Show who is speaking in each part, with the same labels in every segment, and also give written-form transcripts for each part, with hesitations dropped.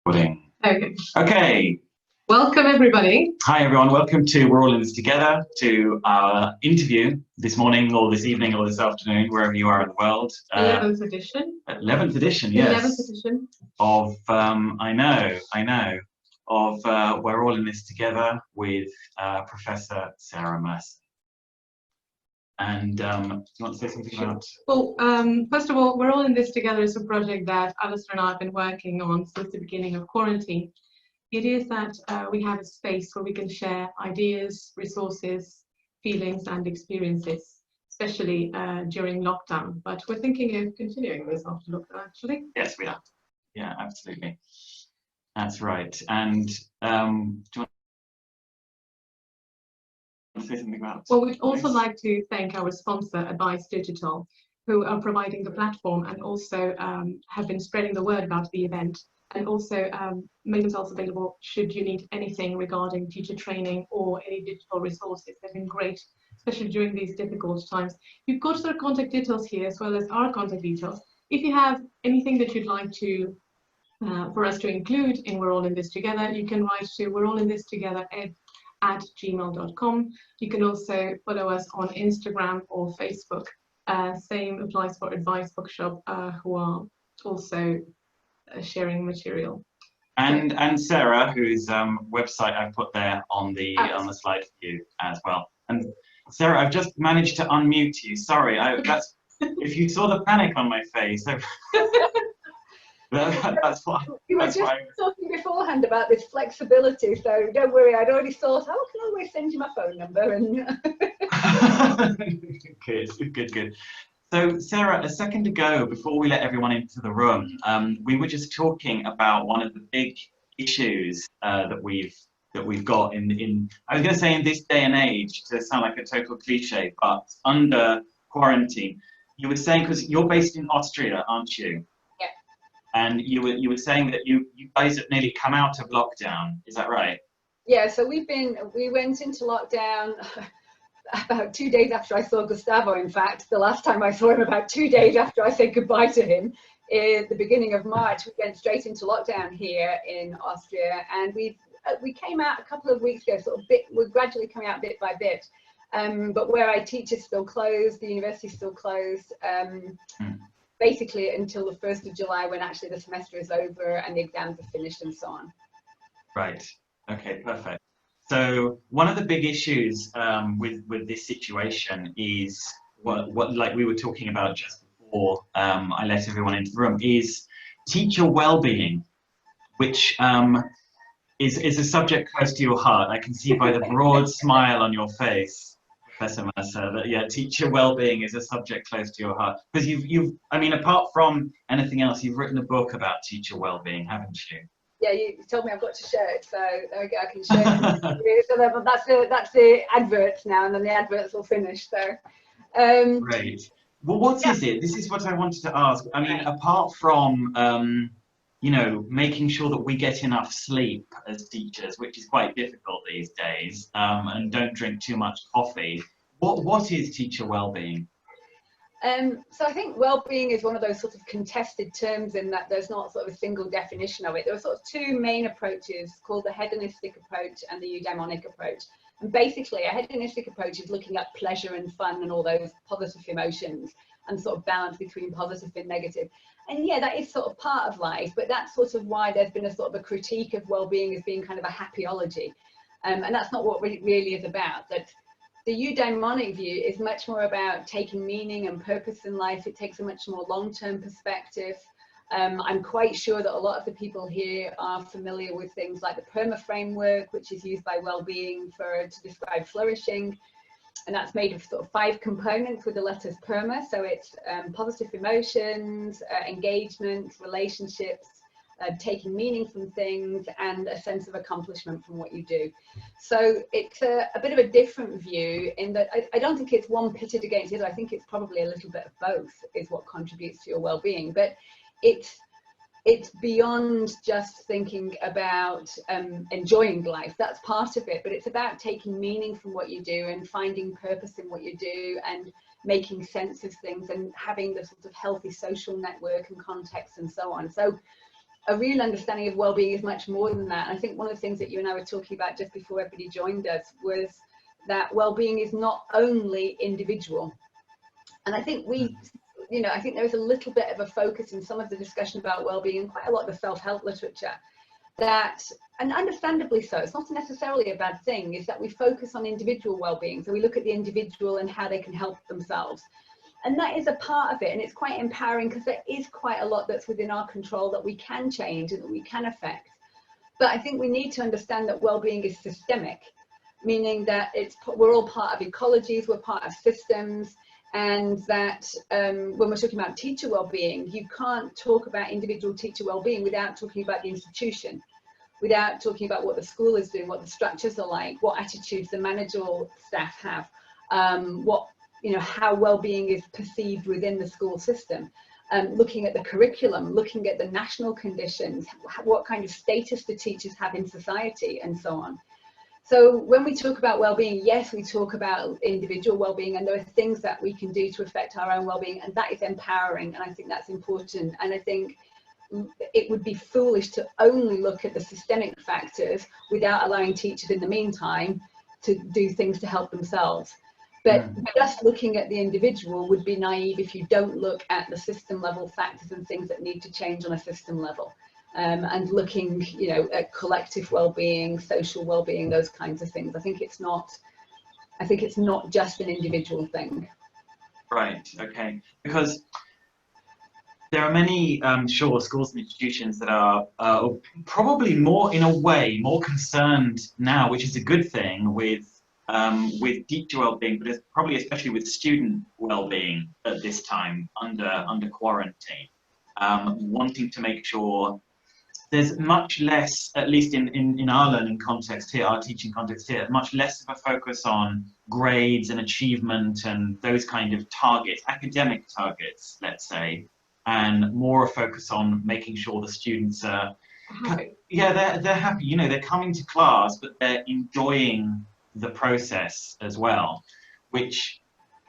Speaker 1: Recording.
Speaker 2: Okay.
Speaker 1: Okay.
Speaker 2: Welcome, everybody.
Speaker 1: Hi, everyone. Welcome to We're All in This Together, to our interview this morning or this evening or this afternoon, wherever you are in the world.
Speaker 2: 11th edition.
Speaker 1: 11th edition, yes.
Speaker 2: 11th edition.
Speaker 1: Of, I know, of We're All in This Together with Professor Sarah Mercer. And do you want to say something about?
Speaker 2: Well, first of all, We're All in This Together is a project that Alastair and I have been working on since the beginning of quarantine. It is that we have a space where we can share ideas, resources, feelings and experiences, especially during lockdown. But we're thinking of continuing this after lockdown, actually.
Speaker 1: Yes, we are. Yeah, absolutely. That's right. And do you want to say something about?
Speaker 2: Well, we'd also like to thank our sponsor, Advice Digital, who are providing the platform and also have been spreading the word about the event, and also made themselves available should you need anything regarding teacher training or any digital resources. They've been great, especially during these difficult times. You've got their contact details here as well as our contact details. If you have anything that you'd like to for us to include in We're All in This Together, you can write to We're All in This Together at gmail.com. You can also follow us on Instagram or Facebook. Same applies for Advice Bookshop, who are also sharing material.
Speaker 1: And Sarah, whose website I put there on the slide for you as well. And Sarah, I've just managed to unmute you. Sorry, that's if you saw the panic on my face. That's why.
Speaker 3: You were just talking beforehand about this flexibility, so don't worry. I'd already thought, I can always send you my phone number. And
Speaker 1: Good. So, Sarah, a second ago, before we let everyone into the room, we were just talking about one of the big issues that we've got in I was going to say in this day and age, to sound like a total cliche, but under quarantine. You were saying, because you're based in Austria, aren't you?
Speaker 3: Yeah.
Speaker 1: And you were saying that you guys have nearly come out of lockdown. Is that right?
Speaker 3: Yeah. So we went into lockdown about 2 days after I saw Gustavo. In fact, the last time I saw him, about 2 days after I said goodbye to him, in the beginning of March, we went straight into lockdown here in Austria, and we came out a couple of weeks ago. We're gradually coming out bit by bit. But where I teach is still closed. The university is still closed. Basically until the 1st of July, when actually the semester is over and the exams are finished and so on.
Speaker 1: Right. Okay, perfect. So one of the big issues with this situation is what like we were talking about just before I let everyone into the room, is teacher well-being, which is a subject close to your heart. I can see by the broad smile on your face, Professor Mercer, that yeah, teacher well-being is a subject close to your heart. Because I mean, apart from anything else, you've written a book about teacher well-being, haven't you?
Speaker 3: Yeah, you told me I've got to share it, so there we go. I can share it. So that's the adverts now, and then the adverts will finish. So
Speaker 1: great. Well, what is it? This is what I wanted to ask. I mean, apart from you know, making sure that we get enough sleep as teachers, which is quite difficult these days, and don't drink too much coffee. What is teacher well-being?
Speaker 3: So I think well-being is one of those sort of contested terms, in that there's not sort of a single definition of it. There are sort of two main approaches, called the hedonistic approach and the eudaimonic approach. And basically a hedonistic approach is looking at pleasure and fun and all those positive emotions, and sort of balance between positive and negative. And yeah, that is sort of part of life, but that's sort of why there's been a sort of a critique of well-being as being kind of a happyology. And that's not what it really is about. That the eudaimonic view is much more about taking meaning and purpose in life. It takes a much more long-term perspective. I'm quite sure that a lot of the people here are familiar with things like the PERMA framework, which is used by well-being to describe flourishing. And that's made of sort of 5 components with the letters PERMA. So it's positive emotions, engagement, relationships, taking meaning from things, and a sense of accomplishment from what you do. So it's a bit of a different view, in that I don't think it's one pitted against the other. I think it's probably a little bit of both is what contributes to your well-being. But it's beyond just thinking about enjoying life. That's part of it, but it's about taking meaning from what you do and finding purpose in what you do and making sense of things and having the sort of healthy social network and context and so on. So a real understanding of well-being is much more than that. And I think one of the things that you and I were talking about just before everybody joined us was that well-being is not only individual. And I think I think there is a little bit of a focus in some of the discussion about well-being and quite a lot of the self-help literature that, and understandably so, it's not necessarily a bad thing, is that we focus on individual well-being. So we look at the individual and how they can help themselves. And that is a part of it, and it's quite empowering because there is quite a lot that's within our control that we can change and that we can affect. But I think we need to understand that well-being is systemic, meaning that we're all part of ecologies, we're part of systems, and that when we're talking about teacher well-being, you can't talk about individual teacher well-being without talking about the institution, without talking about what the school is doing, what the structures are like, what attitudes the managerial staff have, how well-being is perceived within the school system, looking at the curriculum, looking at the national conditions, what kind of status do teachers have in society, and so on. So when we talk about well-being, yes, we talk about individual well-being, and there are things that we can do to affect our own well-being, and that is empowering, and I think that's important. And I think it would be foolish to only look at the systemic factors without allowing teachers in the meantime to do things to help themselves. But just looking at the individual would be naive if you don't look at the system level factors and things that need to change on a system level. And looking, at collective well-being, social well-being, those kinds of things. I think it's not just an individual thing.
Speaker 1: Right. Okay. Because there are many, schools and institutions that are probably more, in a way, more concerned now, which is a good thing, with teacher well-being, but it's probably especially with student well-being at this time under quarantine, wanting to make sure there's much less, at least in our learning context here, our teaching context here, much less of a focus on grades and achievement and those kind of targets, academic targets, let's say, and more a focus on making sure the students are happy. Yeah, they're happy. They're coming to class, but they're enjoying the process as well, which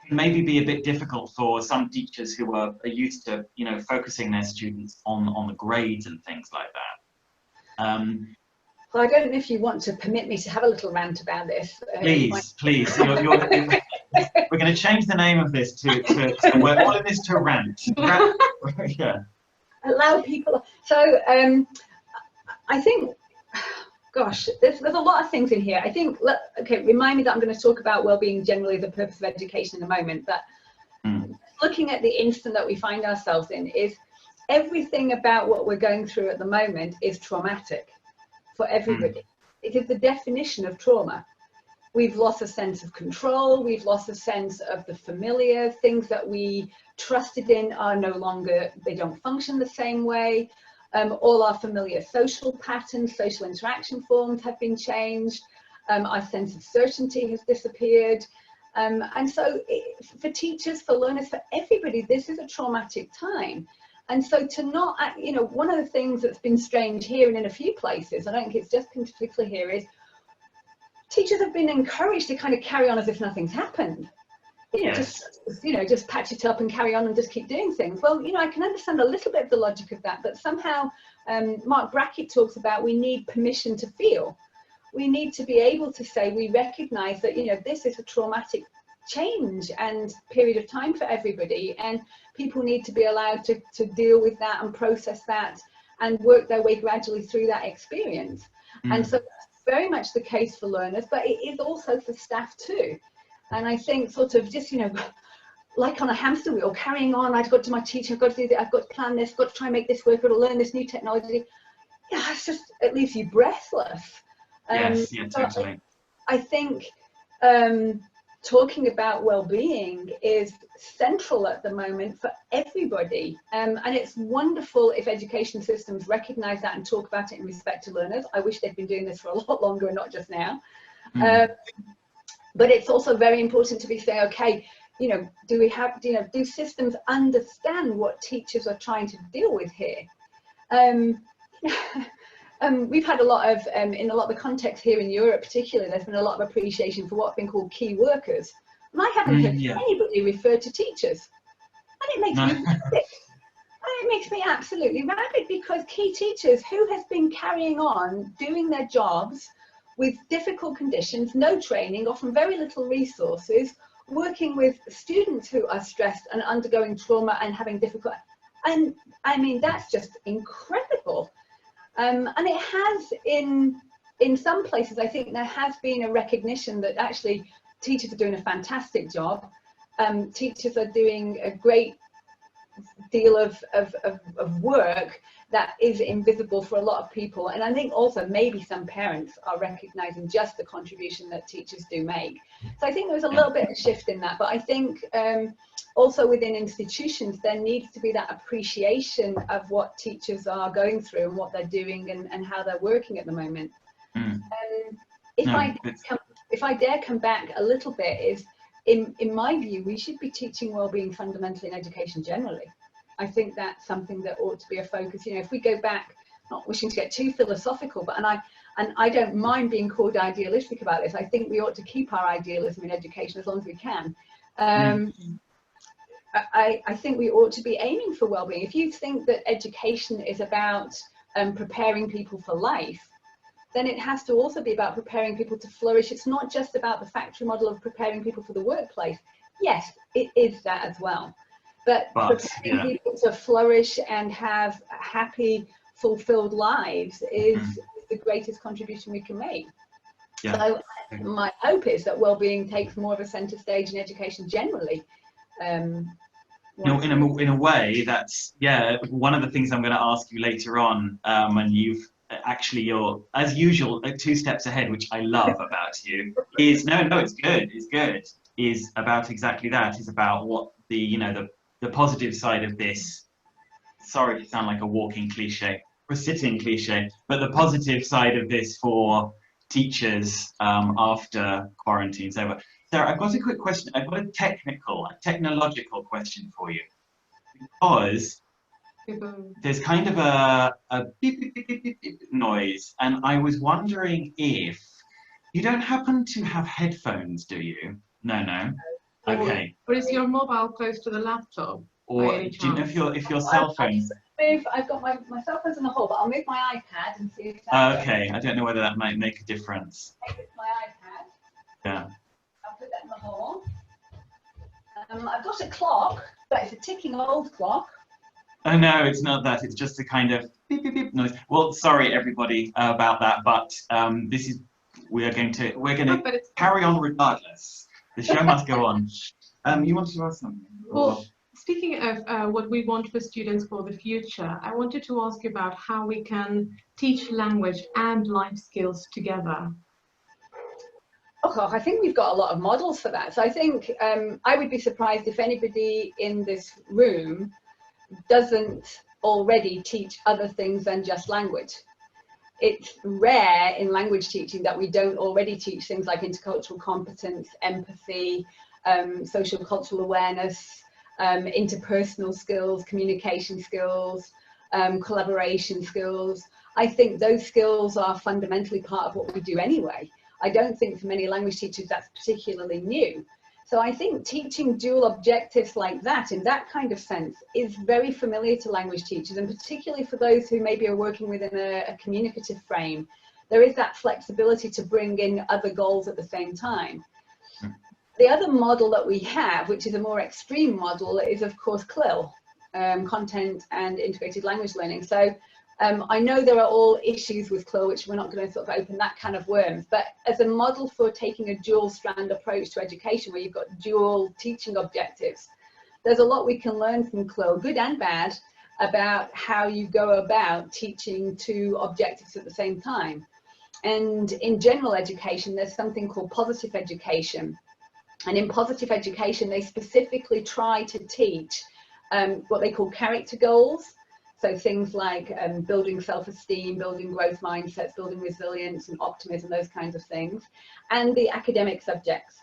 Speaker 1: can maybe be a bit difficult for some teachers who are used to, focusing their students on the grades and things like that.
Speaker 3: Well, I don't know if you want to permit me to have a little rant about this.
Speaker 1: Please. We're going to change the name of this to we're calling this to rant. Yeah.
Speaker 3: Allow people. So I think, gosh, there's a lot of things in here. I think, remind me that I'm going to talk about well-being generally, the purpose of education in a moment, but looking at the instant that we find ourselves in is everything about what we're going through at the moment is traumatic for everybody. It is the definition of trauma. We've lost a sense of control, we've lost a sense of the familiar, things that we trusted in are no longer, they don't function the same way. All our familiar social patterns, social interaction forms have been changed. Our sense of certainty has disappeared. And so for teachers, for learners, for everybody, this is a traumatic time. And so to not, one of the things that's been strange here and in a few places, I don't think it's just particularly here, is teachers have been encouraged to kind of carry on as if nothing's happened. Just patch it up and carry on and just keep doing things. Well, I can understand a little bit of the logic of that, but somehow Mark Brackett talks about we need permission to feel. We need to be able to say we recognize that, this is a traumatic change and period of time for everybody, and people need to be allowed to deal with that and process that and work their way gradually through that experience. And so that's very much the case for learners, but it is also for staff too. And I think sort of just, like on a hamster wheel, carrying on, I've got to my teacher, I've got to do that, I've got to plan this, I've got to try and make this work, I've got to learn this new technology. Yeah, it leaves you breathless.
Speaker 1: Yes, totally.
Speaker 3: I think talking about well-being is central at the moment for everybody. And it's wonderful if education systems recognize that and talk about it in respect to learners. I wish they'd been doing this for a lot longer and not just now. But it's also very important to be saying, okay, do systems understand what teachers are trying to deal with here? We've had a lot of, in a lot of the context here in Europe particularly, there's been a lot of appreciation for what's been called key workers. And I haven't heard anybody refer to teachers. And it makes me sick. it makes me absolutely rabid, because key teachers who has been carrying on doing their jobs with difficult conditions, no training, often very little resources, working with students who are stressed and undergoing trauma and having difficult, and I mean, that's just incredible. And it has in some places, I think there has been a recognition that actually teachers are doing a fantastic job. Teachers are doing a great deal of work that is invisible for a lot of people, and I think also maybe some parents are recognizing just the contribution that teachers do make. So I think there's a little bit of shift in that, but I think also within institutions there needs to be that appreciation of what teachers are going through and what they're doing and how they're working at the moment. If I dare come back a little bit, is in my view, we should be teaching wellbeing fundamentally in education generally. I think that's something that ought to be a focus. You know, if we go back, not wishing to get too philosophical, but and I don't mind being called idealistic about this. I think we ought to keep our idealism in education as long as we can. I think we ought to be aiming for wellbeing. If you think that education is about preparing people for life, then it has to also be about preparing people to flourish. It's not just about the factory model of preparing people for the workplace. Yes, it is that as well. But preparing people to flourish and have happy, fulfilled lives is the greatest contribution we can make. So my hope is that well-being takes more of a centre stage in education generally.
Speaker 1: No, in a way, that's one of the things I'm going to ask you later on, and you're as usual 2 steps ahead, which I love about you. Is it's good. Is about exactly that. Is about what the positive side of this. Sorry to sound like a walking cliche or a sitting cliche, but the positive side of this for teachers after quarantine's over. Sarah, I've got a quick question. I've got a technological question for you, because there's kind of a beep, beep, beep, beep, beep, beep noise, and I was wondering if you don't happen to have headphones, do you? No. Okay.
Speaker 2: Or is your mobile close to the laptop?
Speaker 1: Or do you know if your cell phone's...
Speaker 3: I've got my cell phone's in the hall, but I'll move my iPad and see if that's
Speaker 1: okay, I don't know whether that might make a difference.
Speaker 3: It's my iPad.
Speaker 1: Yeah.
Speaker 3: I'll put that in the hall. I've got a clock, but it's a ticking old clock.
Speaker 1: Oh no, it's not that. It's just a kind of beep beep beep noise. Well, sorry everybody about that, but we're going to carry on regardless. The show must go on. You wanted to ask something?
Speaker 2: Well, speaking of what we want for students for the future, I wanted to ask you about how we can teach language and life skills together.
Speaker 3: Oh, I think we've got a lot of models for that. So I think I would be surprised if anybody in this room doesn't already teach other things than just language. It's rare in language teaching that we don't already teach things like intercultural competence, empathy, social cultural awareness, interpersonal skills, communication skills, collaboration skills. I think those skills are fundamentally part of what we do anyway. I don't think for many language teachers that's particularly new. So I think teaching dual objectives like that, in that kind of sense, is very familiar to language teachers, and particularly for those who maybe are working within a communicative frame. There is that flexibility to bring in other goals at the same time. The other model that we have, which is a more extreme model, is of course CLIL, content and integrated language learning. So I know there are all issues with CLIL, which we're not going to sort of open that kind of worms, but as a model for taking a dual strand approach to education where you've got dual teaching objectives, there's a lot we can learn from CLIL, good and bad, about how you go about teaching 2 objectives at the same time. And in general education, there's something called positive education. And in positive education, they specifically try to teach what they call character goals. So things like building self-esteem, building growth mindsets, building resilience and optimism, those kinds of things, and the academic subjects.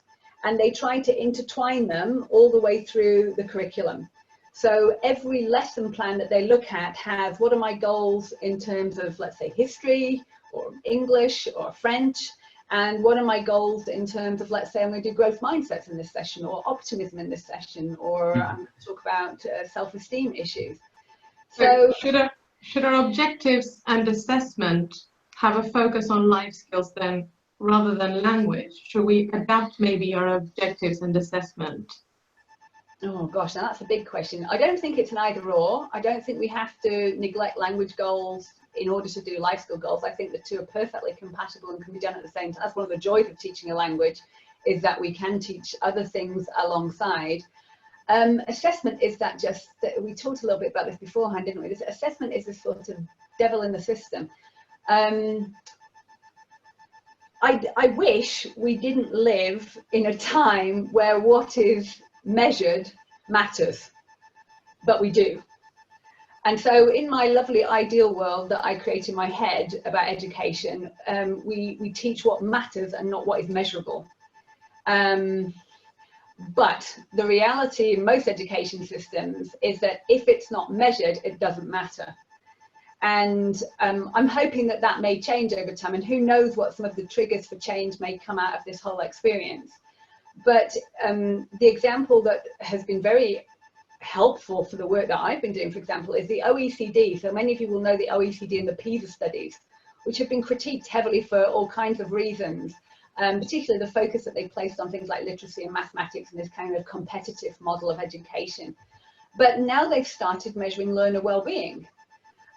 Speaker 3: And they try to intertwine them all the way through the curriculum. So every lesson plan that they look at has, what are my goals in terms of, let's say, history or English or French, and what are my goals in terms of, let's say, I'm going to do growth mindsets in this session, or optimism in this session, or I'm going to talk about self-esteem issues. So
Speaker 2: should our objectives and assessment have a focus on life skills then, rather than language? Should we adapt maybe our objectives and assessment?
Speaker 3: oh gosh, now that's a big question. I don't think it's an either or. I don't think we have to neglect language goals in order to do life skill goals. I think the two are perfectly compatible and can be done at the same time. That's one of the joys of teaching a language, is that we can teach other things alongside. Assessment is that just, we talked a little bit about this beforehand, didn't we? This assessment is this sort of devil in the system. I wish we didn't live in a time where what is measured matters, but we do. And so in my lovely ideal world that I create in my head about education, we teach what matters and not what is measurable. But the reality in most education systems is that if it's not measured, it doesn't matter. And I'm hoping that that may change over time, and who knows what some of the triggers for change may come out of this whole experience. But the example that has been very helpful for the work that I've been doing, for example, is the OECD. So many of you will know the OECD and the PISA studies, which have been critiqued heavily for all kinds of reasons, particularly the focus that they placed on things like literacy and mathematics and this kind of competitive model of education. But now they've started measuring learner well-being.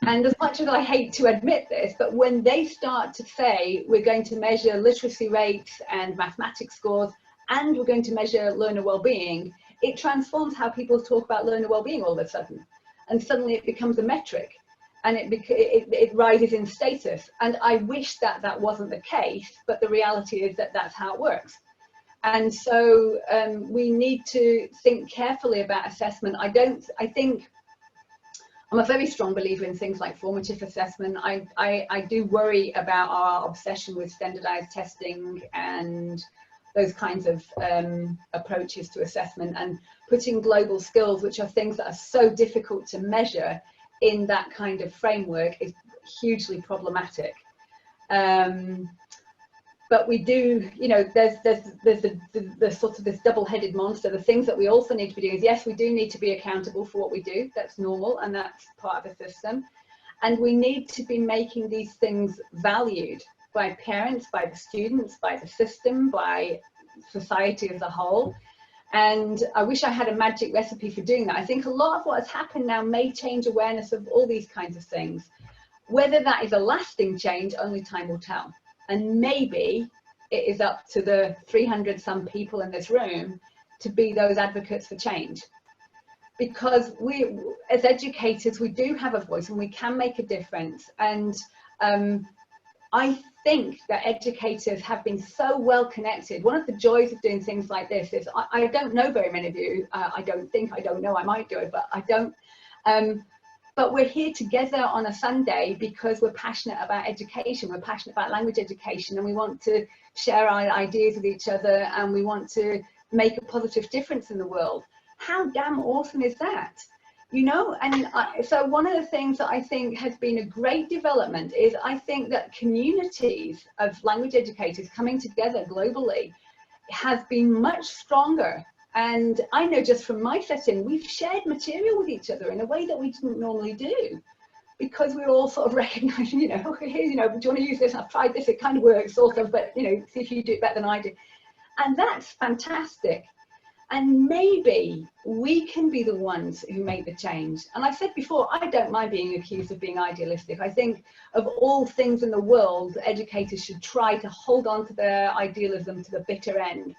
Speaker 3: And as much as I hate to admit this, but when they start to say we're going to measure literacy rates and mathematics scores, and we're going to measure learner well-being, it transforms how people talk about learner well-being all of a sudden. And suddenly it becomes a metric, and it rises in status. And I wish that that wasn't the case, but the reality is that that's how it works. And so we need to think carefully about assessment. I think I'm a very strong believer in things like formative assessment. I do worry about our obsession with standardized testing and those kinds of approaches to assessment, and putting global skills, which are things that are so difficult to measure, in that kind of framework is hugely problematic. But we do, you know, there's the sort of this double-headed monster. The things that we also need to be doing is, yes, we do need to be accountable for what we do. That's normal, and that's part of the system. And we need to be making these things valued by parents, by the students, by the system, by society as a whole. And I wish I had a magic recipe for doing that. I think a lot of what has happened now may change awareness of all these kinds of things. Whether that is a lasting change, only time will tell. And maybe it is up to the 300 some people in this room to be those advocates for change. Because we, as educators, we do have a voice and we can make a difference. And I think that educators have been so well connected. One of the joys of doing things like this is, I don't know very many of you. I don't know, I might do it, but I don't. But we're here together on a Sunday because we're passionate about education. We're passionate about language education, and we want to share our ideas with each other, and we want to make a positive difference in the world. How damn awesome is that? You know, and so one of the things that I think has been a great development is, I think that communities of language educators coming together globally has been much stronger. And I know just from my setting, we've shared material with each other in a way that we didn't normally do, because we're all sort of recognizing, you know, okay, here, you know, do you want to use this? I've tried this, it kind of works, sort of, but, you know, see if you do it better than I do. And that's fantastic. And maybe we can be the ones who make the change. And I said before, I don't mind being accused of being idealistic. I think of all things in the world, educators should try to hold on to their idealism to the bitter end.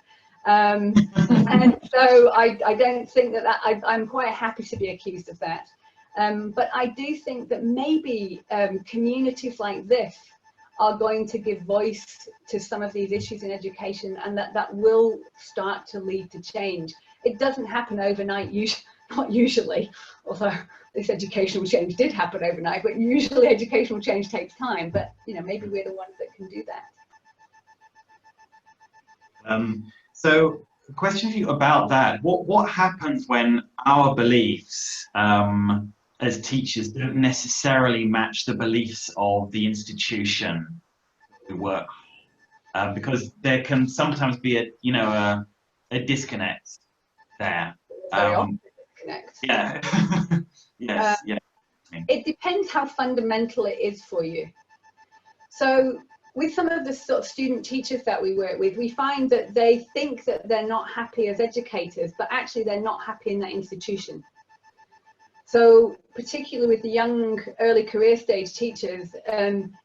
Speaker 3: And so I don't think that, I'm quite happy to be accused of that. But I do think that maybe communities like this are going to give voice to some of these issues in education, and that will start to lead to change. It doesn't happen overnight, not usually, although this educational change did happen overnight, but usually educational change takes time. But, you know, maybe we're the ones that can do that.
Speaker 1: So a question for you about that. What happens when our beliefs as teachers don't necessarily match the beliefs of the institution we work with? Because there can sometimes be a disconnect there.
Speaker 3: Very often disconnect.
Speaker 1: Yeah. Yes. Yeah.
Speaker 3: It depends how fundamental it is for you. So with some of the sort of student teachers that we work with, we find that they think that they're not happy as educators, but actually they're not happy in that institution. So particularly with the young early career stage teachers,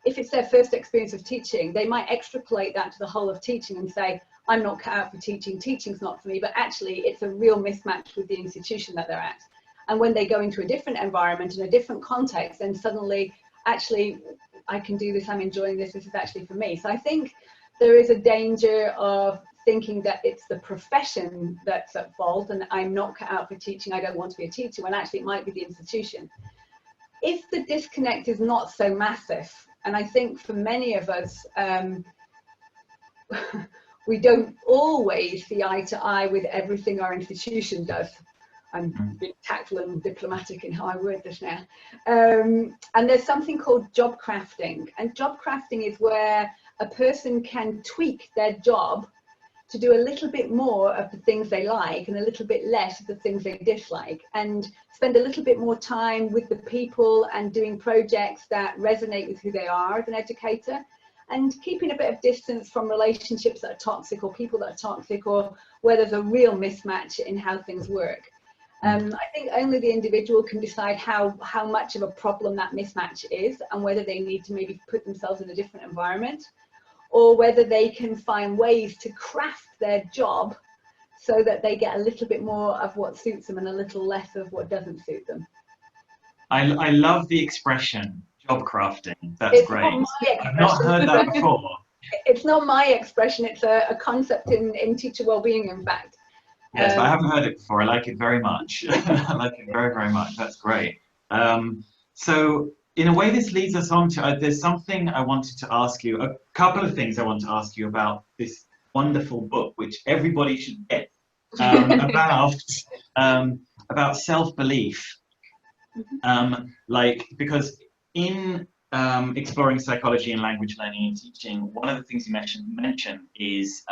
Speaker 3: if it's their first experience of teaching, they might extrapolate that to the whole of teaching and say, I'm not cut out for teaching, teaching's not for me, but actually it's a real mismatch with the institution that they're at. And when they go into a different environment, in a different context, then suddenly, actually, I can do this, I'm enjoying this, this is actually for me. So I think there is a danger of thinking that it's the profession that's at fault and I'm not cut out for teaching, I don't want to be a teacher, when actually it might be the institution. If the disconnect is not so massive, and I think for many of us, we don't always see eye to eye with everything our institution does. I'm being tactful and diplomatic in how I word this now. And there's something called job crafting. And job crafting is where a person can tweak their job to do a little bit more of the things they like and a little bit less of the things they dislike, and spend a little bit more time with the people and doing projects that resonate with who they are as an educator, and keeping a bit of distance from relationships that are toxic or people that are toxic, or where there's a real mismatch in how things work. I think only the individual can decide how much of a problem that mismatch is, and whether they need to maybe put themselves in a different environment, or whether they can find ways to craft their job so that they get a little bit more of what suits them and a little less of what doesn't suit them.
Speaker 1: I love the expression job crafting. That's
Speaker 3: It's
Speaker 1: great.
Speaker 3: not my expression.
Speaker 1: I've not heard that before.
Speaker 3: It's not my expression, it's a concept in teacher wellbeing, in fact.
Speaker 1: Yes, I haven't heard it before. I like it very much. I like it very, very much. That's great. So in a way, this leads us on to, there's something I wanted to ask you, a couple of things I want to ask you about this wonderful book, which everybody should get, about self-belief. Because in exploring psychology and language learning and teaching, one of the things you mentioned is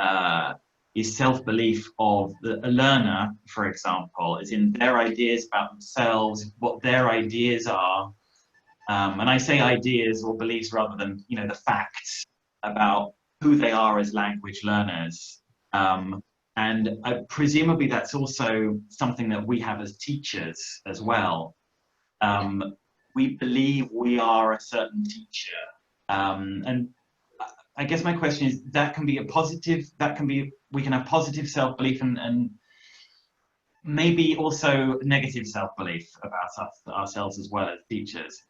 Speaker 1: self-belief of a learner, for example, is in their ideas about themselves, what their ideas are. And I say ideas or beliefs rather than, the facts about who they are as language learners. And presumably that's also something that we have as teachers as well. We believe we are a certain teacher. And I guess my question is, that can be a positive, we can have positive self-belief and maybe also negative self-belief about ourselves as well as teachers.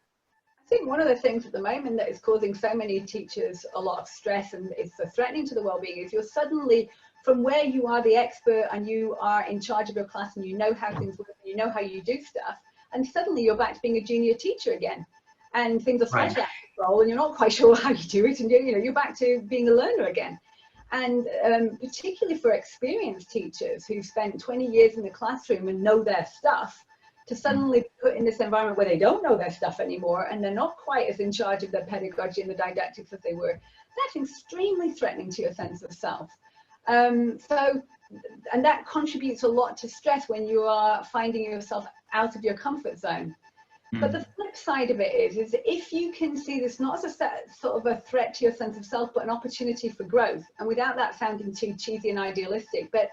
Speaker 3: I think one of the things at the moment that is causing so many teachers a lot of stress and is so threatening to the well-being is you're suddenly, from where you are the expert and you are in charge of your class and you know how things work and you know how you do stuff, and suddenly you're back to being a junior teacher again, and things are slightly out of control and you're not quite sure how you do it, and you're back to being a learner again. And particularly for experienced teachers who've spent 20 years in the classroom and know their stuff, to suddenly be put in this environment where they don't know their stuff anymore and they're not quite as in charge of their pedagogy and the didactics as they were, that's extremely threatening to your sense of self. And that contributes a lot to stress when you are finding yourself out of your comfort zone. But the flip side of it is if you can see this not as a sort of a threat to your sense of self, but an opportunity for growth, and without that sounding too cheesy and idealistic, but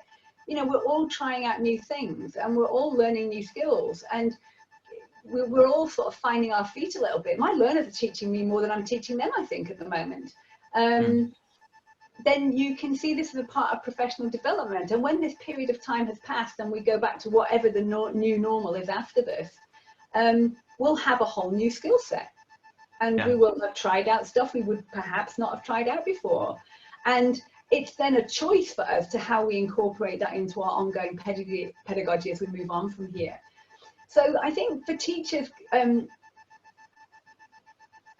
Speaker 3: we're all trying out new things and we're all learning new skills, and we're all sort of finding our feet a little bit. My learners are teaching me more than I'm teaching them, I think, at the moment. Then you can see this as a part of professional development. And when this period of time has passed and we go back to whatever the new normal is after this, we'll have a whole new skill set. And we will have tried out stuff we would perhaps not have tried out before. And it's then a choice for us to how we incorporate that into our ongoing pedagogy as we move on from here. So I think for teachers,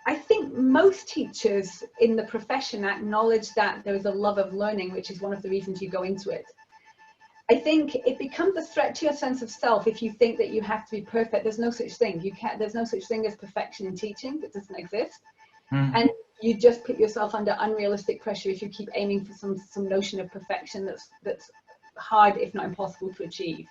Speaker 3: I think most teachers in the profession acknowledge that there is a love of learning, which is one of the reasons you go into it. I think it becomes a threat to your sense of self if you think that you have to be perfect. There's no such thing. There's no such thing as perfection in teaching. It doesn't exist. And you just put yourself under unrealistic pressure if you keep aiming for some notion of perfection that's hard, if not impossible, to achieve.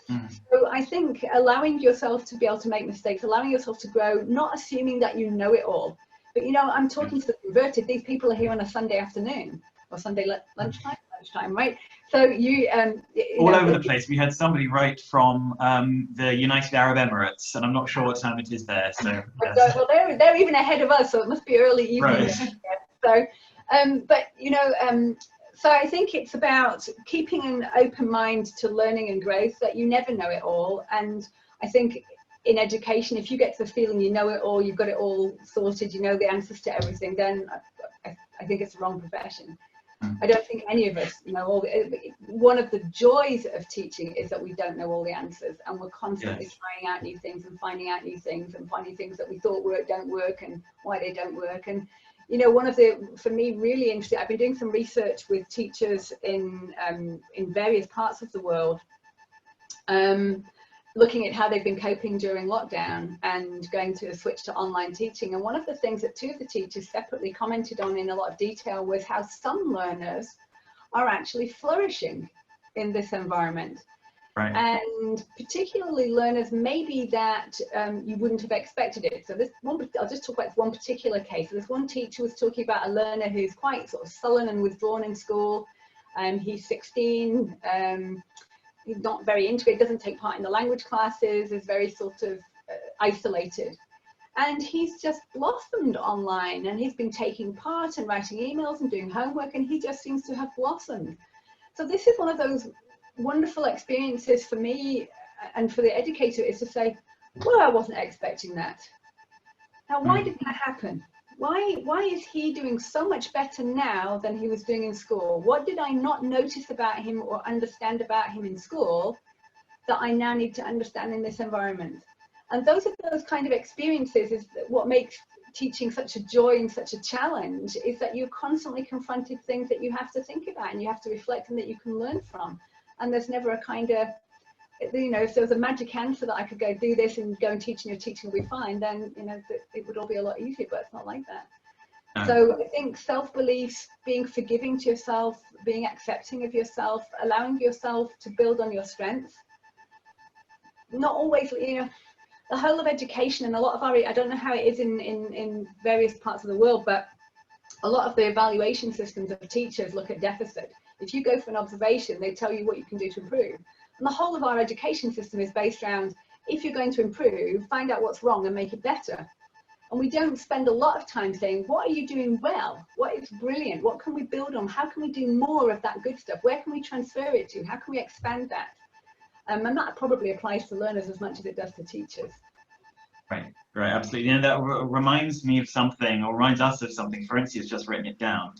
Speaker 3: So I think allowing yourself to be able to make mistakes, allowing yourself to grow, not assuming that you know it all. But you know, I'm talking to the converted. These people are here on a Sunday afternoon or Sunday lunchtime, right? So you
Speaker 1: all over the place. We had somebody write from the United Arab Emirates, and I'm not sure what time it is there. So
Speaker 3: well, they're even ahead of us, so it must be early evening. Right. So, but you know, so I think it's about keeping an open mind to learning and growth. That you never know it all, and I think in education, if you get to the feeling you know it all, you've got it all sorted, you know the answers to everything, then I think it's the wrong profession. I don't think any of us know all one of the joys of teaching is that we don't know all the answers, and we're constantly trying out new things and finding out new things and finding things that we thought don't work and why they don't work. And you know, one of the, for me, really interesting, I've been doing some research with teachers in various parts of the world, looking at how they've been coping during lockdown and going to a switch to online teaching. And one of the things that two of the teachers separately commented on in a lot of detail was how some learners are actually flourishing in this environment. Right. And particularly learners maybe that you wouldn't have expected it. So this one, I'll just talk about one particular case. So this one teacher was talking about a learner who's quite sort of sullen and withdrawn in school. He's 16. He's not very integrated, doesn't take part in the language classes, is very sort of isolated. And he's just blossomed online, and he's been taking part and writing emails and doing homework, and he just seems to have blossomed. So this is one of those wonderful experiences for me and for the educator, is to say, well, I wasn't expecting that. Now, why did that happen? Why is he doing so much better now than he was doing in school? What did I not notice about him or understand about him in school that I now need to understand in this environment? And those kind of experiences is what makes teaching such a joy and such a challenge, is that you're constantly confronted things that you have to think about and you have to reflect and that you can learn from. And there's never a kind of, you know, if there was a magic answer that I could go do this and go and teach and your teaching will be fine, then, you know, it would all be a lot easier, but it's not like that. No. So I think self-belief, being forgiving to yourself, being accepting of yourself, allowing yourself to build on your strengths. Not always, you know, the whole of education and a lot of our, I don't know how it is in various parts of the world, but a lot of the evaluation systems of teachers look at deficit. If you go for an observation, they tell you what you can do to improve. And the whole of our education system is based around, if you're going to improve, find out what's wrong and make it better. And we don't spend a lot of time saying, what are you doing well? What is brilliant? What can we build on? How can we do more of that good stuff? Where can we transfer it to? How can we expand that? And that probably applies to learners as much as it does to teachers.
Speaker 1: Right, right, absolutely. You know, that reminds me of something, or reminds us of something. Florencia's just written it down.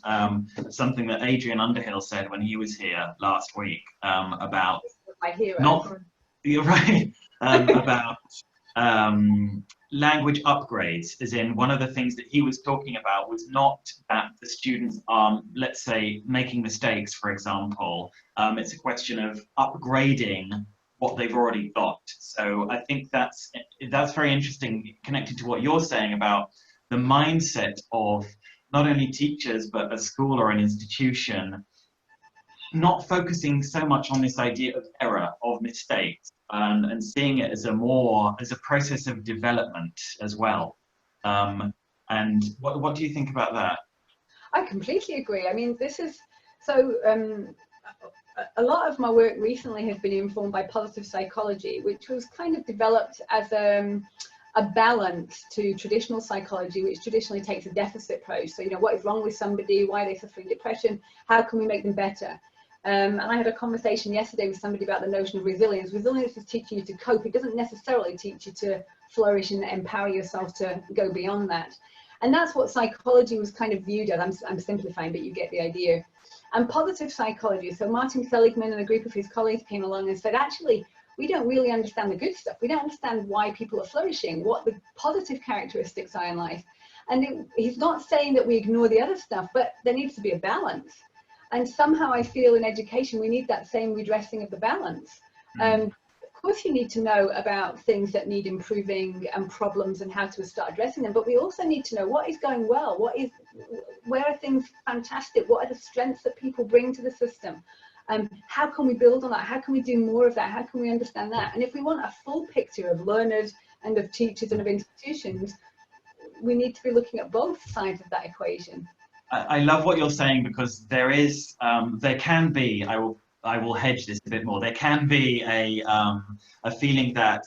Speaker 1: Something that Adrian Underhill said when he was here last week about
Speaker 3: my hero.
Speaker 1: Not, you're right. About language upgrades, as in one of the things that he was talking about was not that the students are, let's say, making mistakes, for example. It's a question of upgrading what they've already got. So I think that's very interesting, connected to what you're saying about the mindset of not only teachers, but a school or an institution, not focusing so much on this idea of error, of mistakes, and seeing it as a process of development as well. And what do you think about that?
Speaker 3: I completely agree. I mean, this is so. A lot of my work recently has been informed by positive psychology, which was kind of developed as a balance to traditional psychology, which traditionally takes a deficit approach. So, you know, what is wrong with somebody? Why are they suffering depression? How can we make them better? And I had a conversation yesterday with somebody about the notion of resilience. Resilience is teaching you to cope. It doesn't necessarily teach you to flourish and empower yourself to go beyond that. And that's what psychology was kind of viewed as. I'm simplifying, but you get the idea. And positive psychology, so Martin Seligman and a group of his colleagues came along and said, actually, we don't really understand the good stuff. We don't understand why people are flourishing, what the positive characteristics are in life. And he's not saying that we ignore the other stuff, but there needs to be a balance. And somehow I feel in education, we need that same redressing of the balance. Of course, you need to know about things that need improving and problems and how to start addressing them. But we also need to know what is going well, where are things fantastic, what are the strengths that people bring to the system. How can we build on that? How can we do more of that? How can we understand that? And if we want a full picture of learners and of teachers and of institutions, we need to be looking at both sides of that equation.
Speaker 1: I love what you're saying, because there is, there can be, I will hedge this a bit more. There can be a feeling that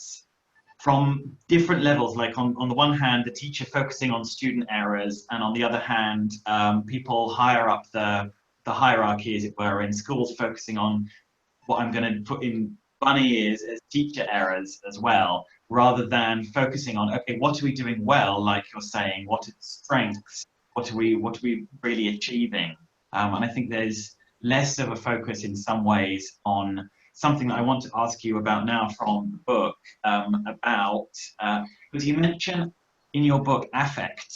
Speaker 1: from different levels, like on the one hand, the teacher focusing on student errors, and on the other hand, people higher up the hierarchy, as it were, in schools focusing on what I'm going to put in funny ears as teacher errors as well, rather than focusing on, okay, what are we doing well, like you're saying, what are the strengths, what are we really achieving? And I think there's less of a focus in some ways on something that I want to ask you about now from the book, about, because you mention in your book affect.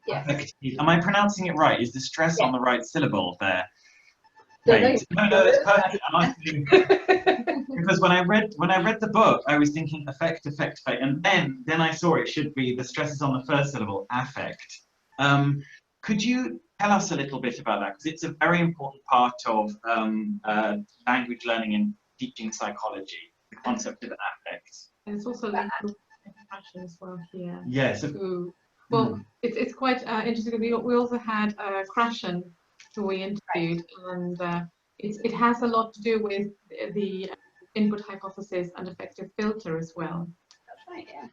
Speaker 3: Yes.
Speaker 1: Affect, am I pronouncing it right? Is the stress on the right syllable there?
Speaker 3: No,
Speaker 1: Right. No, it's perfect. I'm asking, because when I read the book, I was thinking affect, and then I saw it should be the stress is on the first syllable, affect. Could you tell us a little bit about that? Because it's a very important part of language learning and teaching psychology, the concept of affect.
Speaker 2: And it's also linked to compassion as well here.
Speaker 1: Yes.
Speaker 2: Well, it's quite interesting. We also had Krashen, who we interviewed, and it has a lot to do with the input hypothesis and effective filter as well.
Speaker 3: That's right, yeah.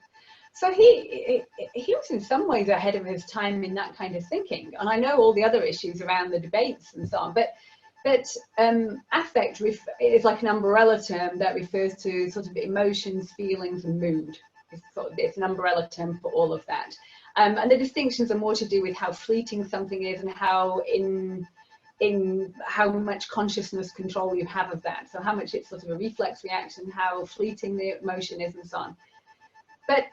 Speaker 3: So he was in some ways ahead of his time in that kind of thinking, and I know all the other issues around the debates and so on, but affect is like an umbrella term that refers to sort of emotions, feelings, and mood. It's an umbrella term for all of that, and the distinctions are more to do with how fleeting something is and how in how much consciousness control you have of that. So how much it's sort of a reflex reaction, how fleeting the emotion is, and so on. But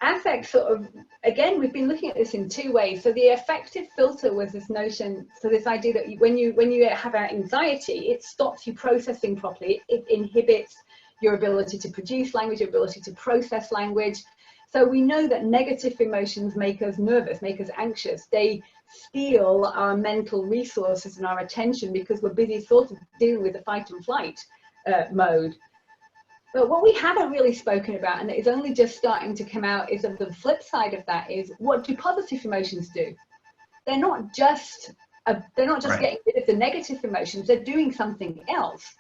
Speaker 3: affect sort of, again, we've been looking at this in two ways. So the effective filter was this notion, so this idea that when you have anxiety, it stops you processing properly. It inhibits your ability to produce language, your ability to process language. So we know that negative emotions make us nervous, make us anxious. They steal our mental resources and our attention because we're busy sort of dealing with the fight and flight mode. But what we haven't really spoken about, and it is only just starting to come out, is of the flip side of that is, what do positive emotions do? They're not just right. Getting rid of the negative emotions, they're doing something else.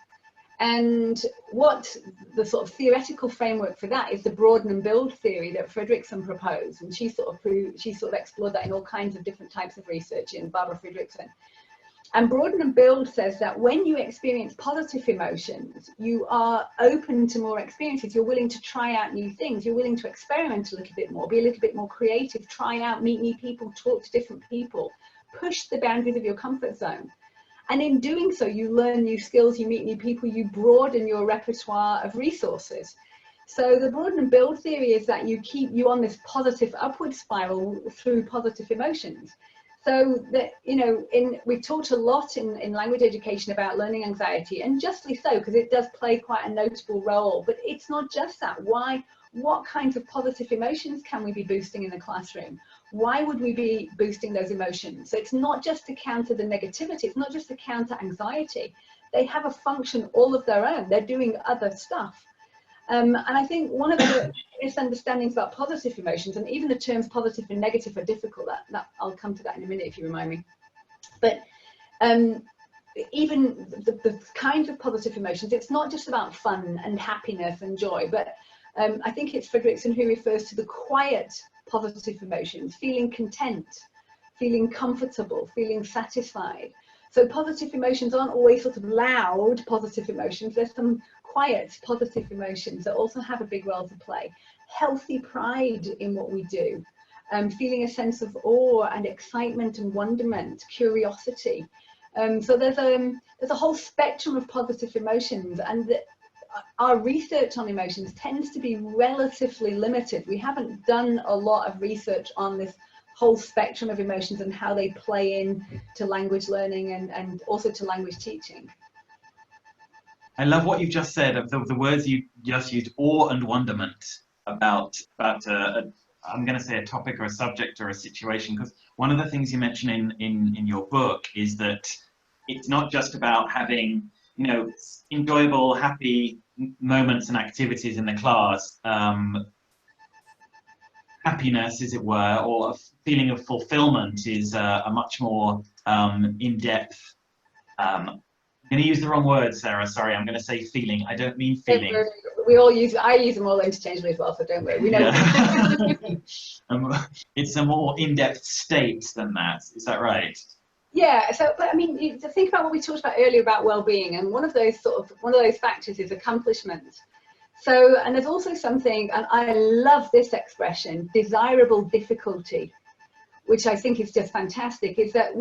Speaker 3: And what the sort of theoretical framework for that is the broaden and build theory that Fredrickson proposed, and she sort of explored that in all kinds of different types of research in Barbara Fredrickson. And broaden and build says that when you experience positive emotions, you are open to more experiences. You're willing to try out new things. You're willing to experiment a little bit more, be a little bit more creative, try out, meet new people, talk to different people, push the boundaries of your comfort zone. And in doing so, you learn new skills, you meet new people, you broaden your repertoire of resources. So the broaden and build theory is that you keep you on this positive upward spiral through positive emotions. So that, you know, we've talked a lot in language education about learning anxiety, and justly so, because it does play quite a notable role. But it's not just that. What kinds of positive emotions can we be boosting in the classroom? Why would we be boosting those emotions? So it's not just to counter the negativity. It's not just to counter anxiety. They have a function all of their own. They're doing other stuff. And I think one of the misunderstandings about positive emotions, and even the terms positive and negative are difficult, that I'll come to that in a minute if you remind me. But even the kinds of positive emotions, it's not just about fun and happiness and joy, but I think it's Fredrickson who refers to the quiet positive emotions, feeling content, feeling comfortable, feeling satisfied. So positive emotions aren't always sort of loud positive emotions. There's some quiet positive emotions that also have a big role to play. Healthy pride in what we do, feeling a sense of awe and excitement and wonderment, curiosity. So there's a whole spectrum of positive emotions, and our research on emotions tends to be relatively limited. We haven't done a lot of research on this whole spectrum of emotions and how they play in to language learning and also to language teaching.
Speaker 1: I love what you've just said, of the words you just used, awe and wonderment, about I'm going to say a topic or a subject or a situation, because one of the things you mention in your book is that it's not just about having, you know, enjoyable, happy moments and activities in the class. Happiness, as it were, or a feeling of fulfillment is a much more in-depth. I'm going to use the wrong word, Sarah. Sorry, I'm going to say feeling. I don't mean feeling.
Speaker 3: I use them all interchangeably as well, so don't worry. We know.
Speaker 1: Yeah. It's a more in-depth state than that. Is that right?
Speaker 3: Yeah. So, but I mean, you think about what we talked about earlier about well-being, and one of those factors is accomplishment. So, and there's also something, and I love this expression, desirable difficulty, which I think is just fantastic, is that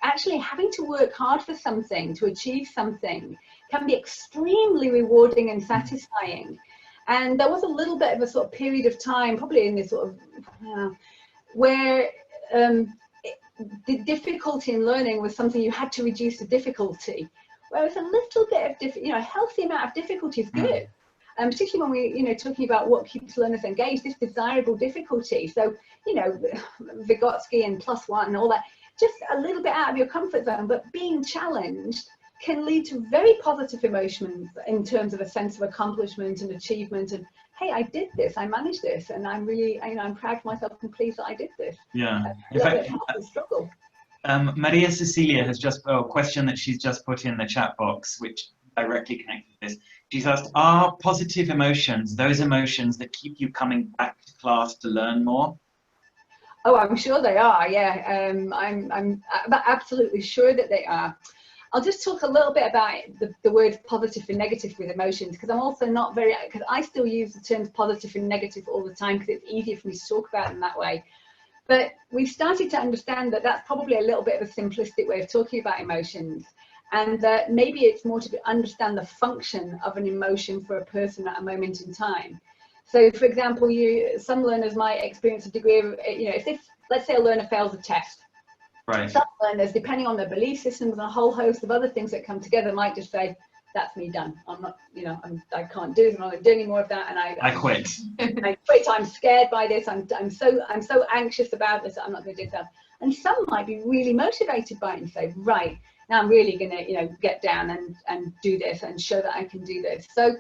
Speaker 3: actually having to work hard for something, to achieve something, can be extremely rewarding and satisfying. And there was a little bit of a sort of period of time, probably in this sort of, where the difficulty in learning was something you had to reduce the difficulty. Whereas a little bit of, a healthy amount of difficulty is good. And particularly when we, talking about what keeps learners engaged, this desirable difficulty. So, Vygotsky and +1 and all that, just a little bit out of your comfort zone, but being challenged can lead to very positive emotions in terms of a sense of accomplishment and achievement. And hey, I did this, I managed this, and I'm really, I'm proud of myself and pleased that I did this.
Speaker 1: Yeah.
Speaker 3: In fact, struggle.
Speaker 1: Maria Cecilia has just a question that she's just put in the chat box, which directly connected to this. She's asked, are positive emotions those emotions that keep you coming back to class to learn more?
Speaker 3: Oh, I'm sure they are. Yeah, I'm absolutely sure that they are. I'll just talk a little bit about the words positive and negative with emotions, because I'm also not because I still use the terms positive and negative all the time because it's easier for me to talk about them that way. But we've started to understand that that's probably a little bit of a simplistic way of talking about emotions, and that maybe it's more to understand the function of an emotion for a person at a moment in time. So, for example, some learners might experience a degree of, let's say a learner fails a test.
Speaker 1: Right.
Speaker 3: Some learners, depending on their belief systems and a whole host of other things that come together, might just say, that's me done. I'm not, I can't do this. I'm not going to do any more of that. And
Speaker 1: I quit.
Speaker 3: I quit. I'm scared by this. I'm so anxious about this. I'm not going to do that. And some might be really motivated by it and say, right, now I'm really going to, get down and do this and show that I can do this. So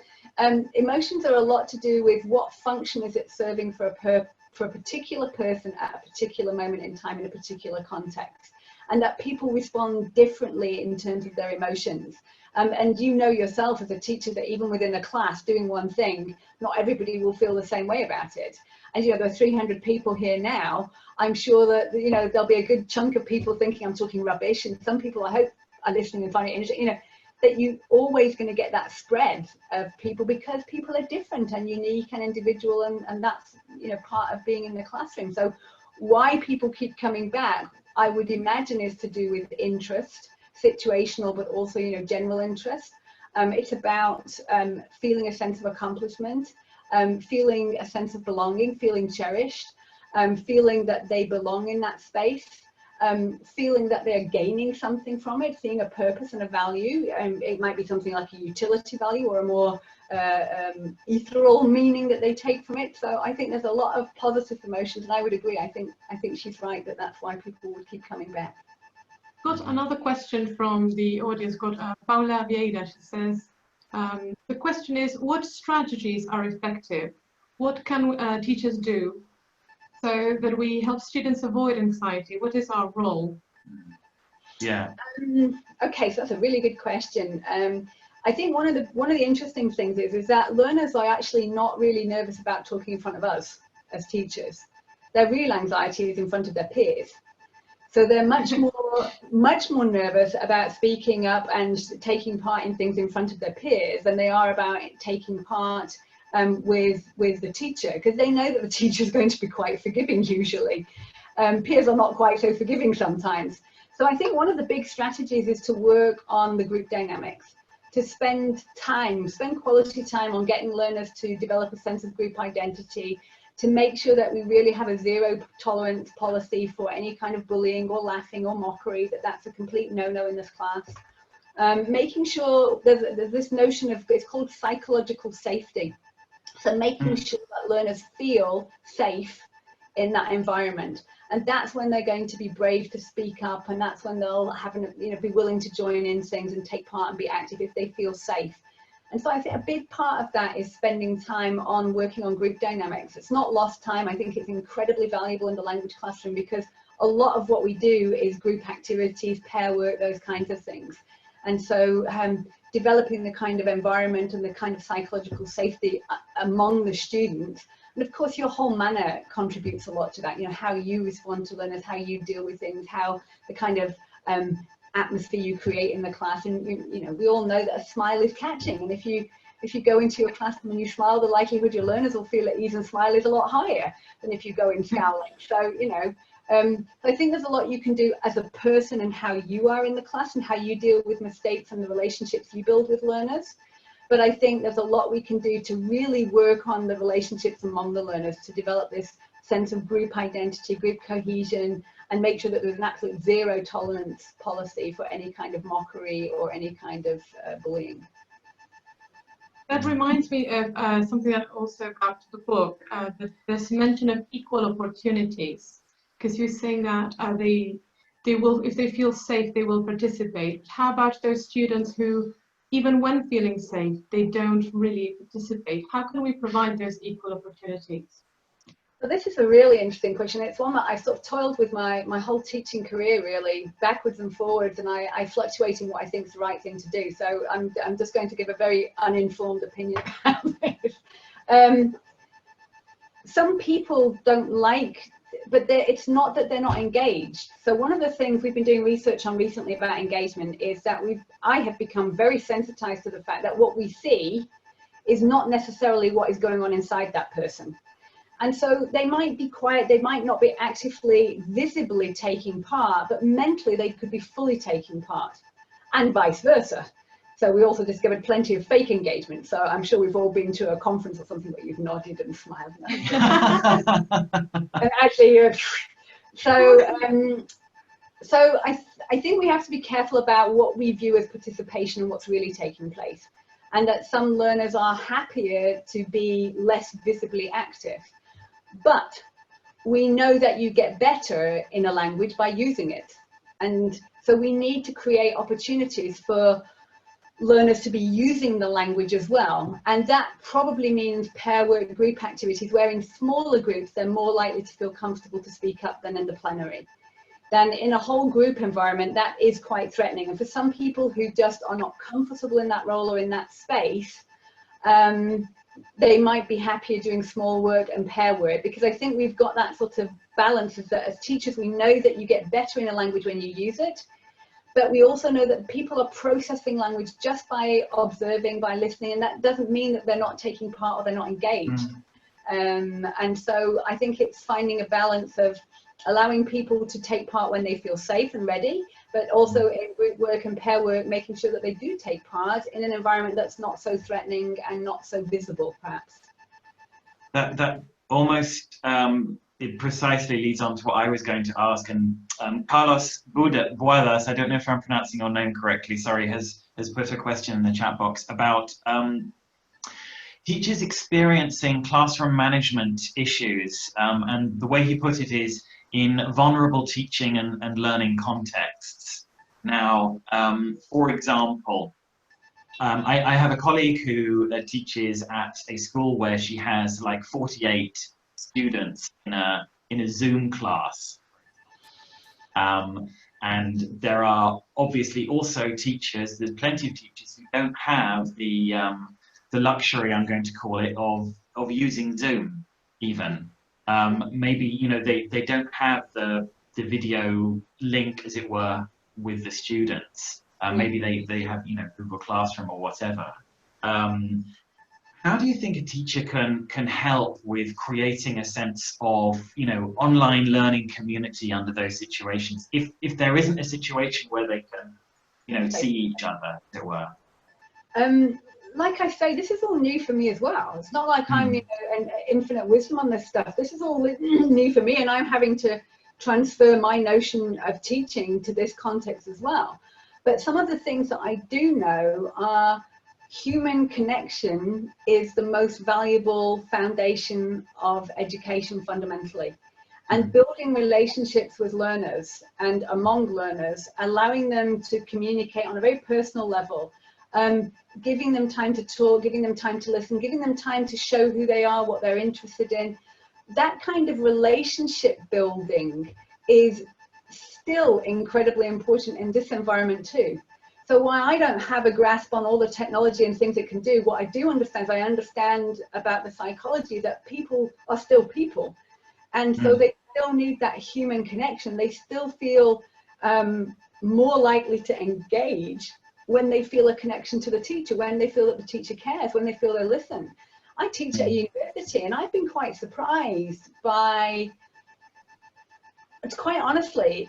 Speaker 3: emotions are a lot to do with what function is it serving for a particular person at a particular moment in time in a particular context, and that people respond differently in terms of their emotions. And yourself as a teacher that even within a class doing one thing, not everybody will feel the same way about it. And there are 300 people here now. I'm sure that there'll be a good chunk of people thinking I'm talking rubbish, and some people I hope are listening and find it interesting. That you're always going to get that spread of people because people are different and unique and individual, and that's part of being in the classroom. So why people keep coming back, I would imagine, is to do with interest, situational, but also general interest. It's about feeling a sense of accomplishment, feeling a sense of belonging, feeling cherished, feeling that they belong in that space. Feeling that they're gaining something from it, seeing a purpose and a value. It might be something like a utility value or a more ethereal meaning that they take from it. So I think there's a lot of positive emotions, and I would agree. I think she's right that that's why people would keep coming back.
Speaker 2: Got another question from the audience. Got Paula Vieira. She says, the question is, what strategies are effective? What can teachers do so that we help students avoid anxiety? What is our role?
Speaker 1: Yeah.
Speaker 3: Okay, so that's a really good question. I think one of the interesting things is that learners are actually not really nervous about talking in front of us as teachers. Their real anxiety is in front of their peers. So they're much more nervous about speaking up and taking part in things in front of their peers than they are about taking part with the teacher, because they know that the teacher is going to be quite forgiving usually. Peers are not quite so forgiving sometimes. So I think one of the big strategies is to work on the group dynamics, to spend quality time on getting learners to develop a sense of group identity, to make sure that we really have a zero tolerance policy for any kind of bullying or laughing or mockery, that's a complete no-no in this class. Making sure there's this notion of, it's called psychological safety. So making sure that learners feel safe in that environment. And that's when they're going to be brave to speak up, and that's when they'll have be willing to join in things and take part and be active if they feel safe. And so I think a big part of that is spending time on working on group dynamics. It's not lost time. I think it's incredibly valuable in the language classroom, because a lot of what we do is group activities, pair work, those kinds of things. And so developing the kind of environment and the kind of psychological safety among the students. And of course, your whole manner contributes a lot to that. You know, how you respond to learners, how you deal with things, how the kind of atmosphere you create in the class. And you know, we all know that a smile is catching, and if you go into your classroom and you smile, the likelihood your learners will feel at ease and smile is a lot higher than if you go in scowling. So you know, I think there's a lot you can do as a person and how you are in the class and how you deal with mistakes and the relationships you build with learners. But I think there's a lot we can do to really work on the relationships among the learners, to develop this sense of group identity, group cohesion, and make sure that there's an absolute zero tolerance policy for any kind of mockery or any kind of bullying.
Speaker 2: That reminds me of something that also got to the book, this mention of equal opportunities, because you're saying that they will, if they feel safe, they will participate. How about those students who, even when feeling safe, they don't really participate? How can we provide those equal opportunities?
Speaker 3: So this is a really interesting question. It's one that I sort of toiled with my whole teaching career, really, backwards and forwards, and I fluctuate in what I think is the right thing to do. So I'm just going to give a very uninformed opinion about this. Some people don't like, but it's not that they're not engaged. So one of the things we've been doing research on recently about engagement is that I have become very sensitized to the fact that what we see is not necessarily what is going on inside that person. And so they might be quiet, they might not be actively, visibly taking part, but mentally they could be fully taking part, and vice versa. So we also discovered plenty of fake engagement. So I'm sure we've all been to a conference or something where you've nodded and smiled. And actually, so I think we have to be careful about what we view as participation and what's really taking place. And that some learners are happier to be less visibly active. But we know that you get better in a language by using it. And so we need to create opportunities for learners to be using the language as well. And that probably means pair work, group activities, where in smaller groups, they're more likely to feel comfortable to speak up than in the plenary. Then in a whole group environment, that is quite threatening. And for some people who just are not comfortable in that role or in that space, they might be happier doing small work and pair work, because I think we've got that sort of balance is that as teachers, we know that you get better in a language when you use it, but we also know that people are processing language just by observing, by listening, and that doesn't mean that they're not taking part or they're not engaged. And so I think it's finding a balance of allowing people to take part when they feel safe and ready, but also in group work and pair work, making sure that they do take part in an environment that's not so threatening and not so visible, perhaps.
Speaker 1: That almost it precisely leads on to what I was going to ask. And Carlos Buedas, I don't know if I'm pronouncing your name correctly, sorry, has put a question in the chat box about teachers experiencing classroom management issues. And the way he put it is, in vulnerable teaching and learning contexts. Now, for example, I have a colleague who teaches at a school where she has like 48 students in a Zoom class. And there are obviously also teachers, there's plenty of teachers who don't have the luxury, I'm going to call it, of using Zoom even. Maybe, you know, they don't have the video link, as it were, with the students. Maybe they have, you know, Google Classroom or whatever. How do you think a teacher can help with creating a sense of, you know, online learning community under those situations, if there isn't a situation where they can, you know, see each other, as it were?
Speaker 3: Like I say, this is all new for me as well. It's not like I'm, you know, an infinite wisdom on this stuff. This is all new for me, and I'm having to transfer my notion of teaching to this context as well. But some of the things that I do know are human connection is the most valuable foundation of education fundamentally. and building relationships with learners and among learners, allowing them to communicate on a very personal level, giving them time to talk, giving them time to listen, giving them time to show who they are, what they're interested in. That kind of relationship building is still incredibly important in this environment too. So while I don't have a grasp on all the technology and things it can do, what I do understand is I understand about the psychology that people are still people. And so they still need that human connection. They still feel more likely to engage when they feel a connection to the teacher, when they feel that the teacher cares, when they feel they're listened. I teach at a university, and I've been quite surprised by, it's quite honestly,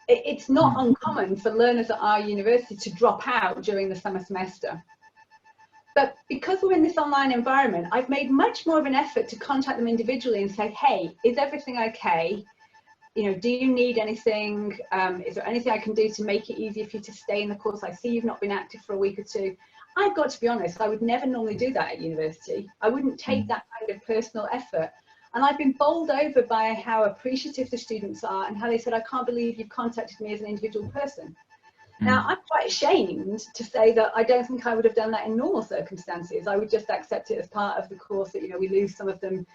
Speaker 3: it's not uncommon for learners at our university to drop out during the summer semester. But because we're in this online environment, I've made much more of an effort to contact them individually and say, hey, is everything okay? You know, do you need anything? Is there anything I can do to make it easier for you to stay in the course? I see you've not been active for a week or two. I've got to be honest, I would never normally do that at university. I wouldn't take that kind of personal effort. And I've been bowled over by how appreciative the students are and how they said, I can't believe you've contacted me as an individual person. Now, I'm quite ashamed to say that I don't think I would have done that in normal circumstances. I would just accept it as part of the course that, you know, we lose some of them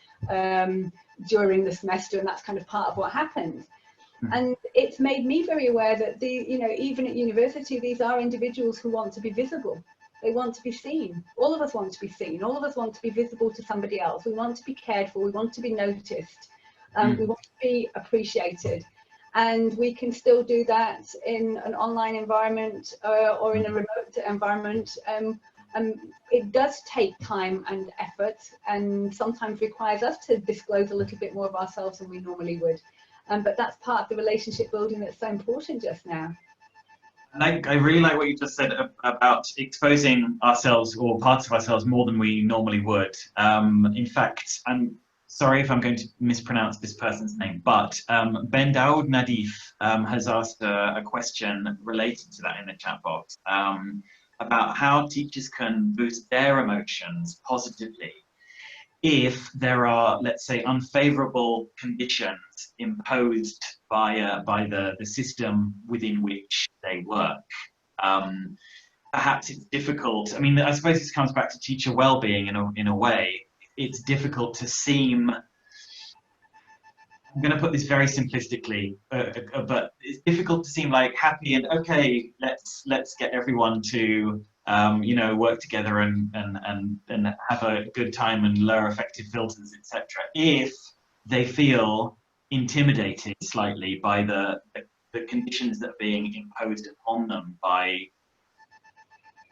Speaker 3: during the semester, and that's kind of part of what happens. And it's made me very aware that even at university, these are individuals who want to be visible. They want to be seen. All of us want to be seen. All of us want to be visible to somebody else. We want to be cared for. We want to be noticed. We want to be appreciated. And we can still do that in an online environment or in a remote environment. It does take time and effort, and sometimes requires us to disclose a little bit more of ourselves than we normally would. But that's part of the relationship building that's so important just now.
Speaker 1: I really like what you just said about exposing ourselves or parts of ourselves more than we normally would. In fact, I'm sorry if I'm going to mispronounce this person's name, but Ben Daoud Nadif has asked a question related to that in the chat box about how teachers can boost their emotions positively if there are, let's say, unfavorable conditions imposed by the system within which they work. Perhaps it's difficult. I mean, I suppose this comes back to teacher well-being in a way. It's difficult to seem, I'm going to put this very simplistically, but it's difficult to seem like happy and okay, let's get everyone to work together and have a good time and lower effective filters, etc. if they feel intimidated slightly by the conditions that are being imposed upon them by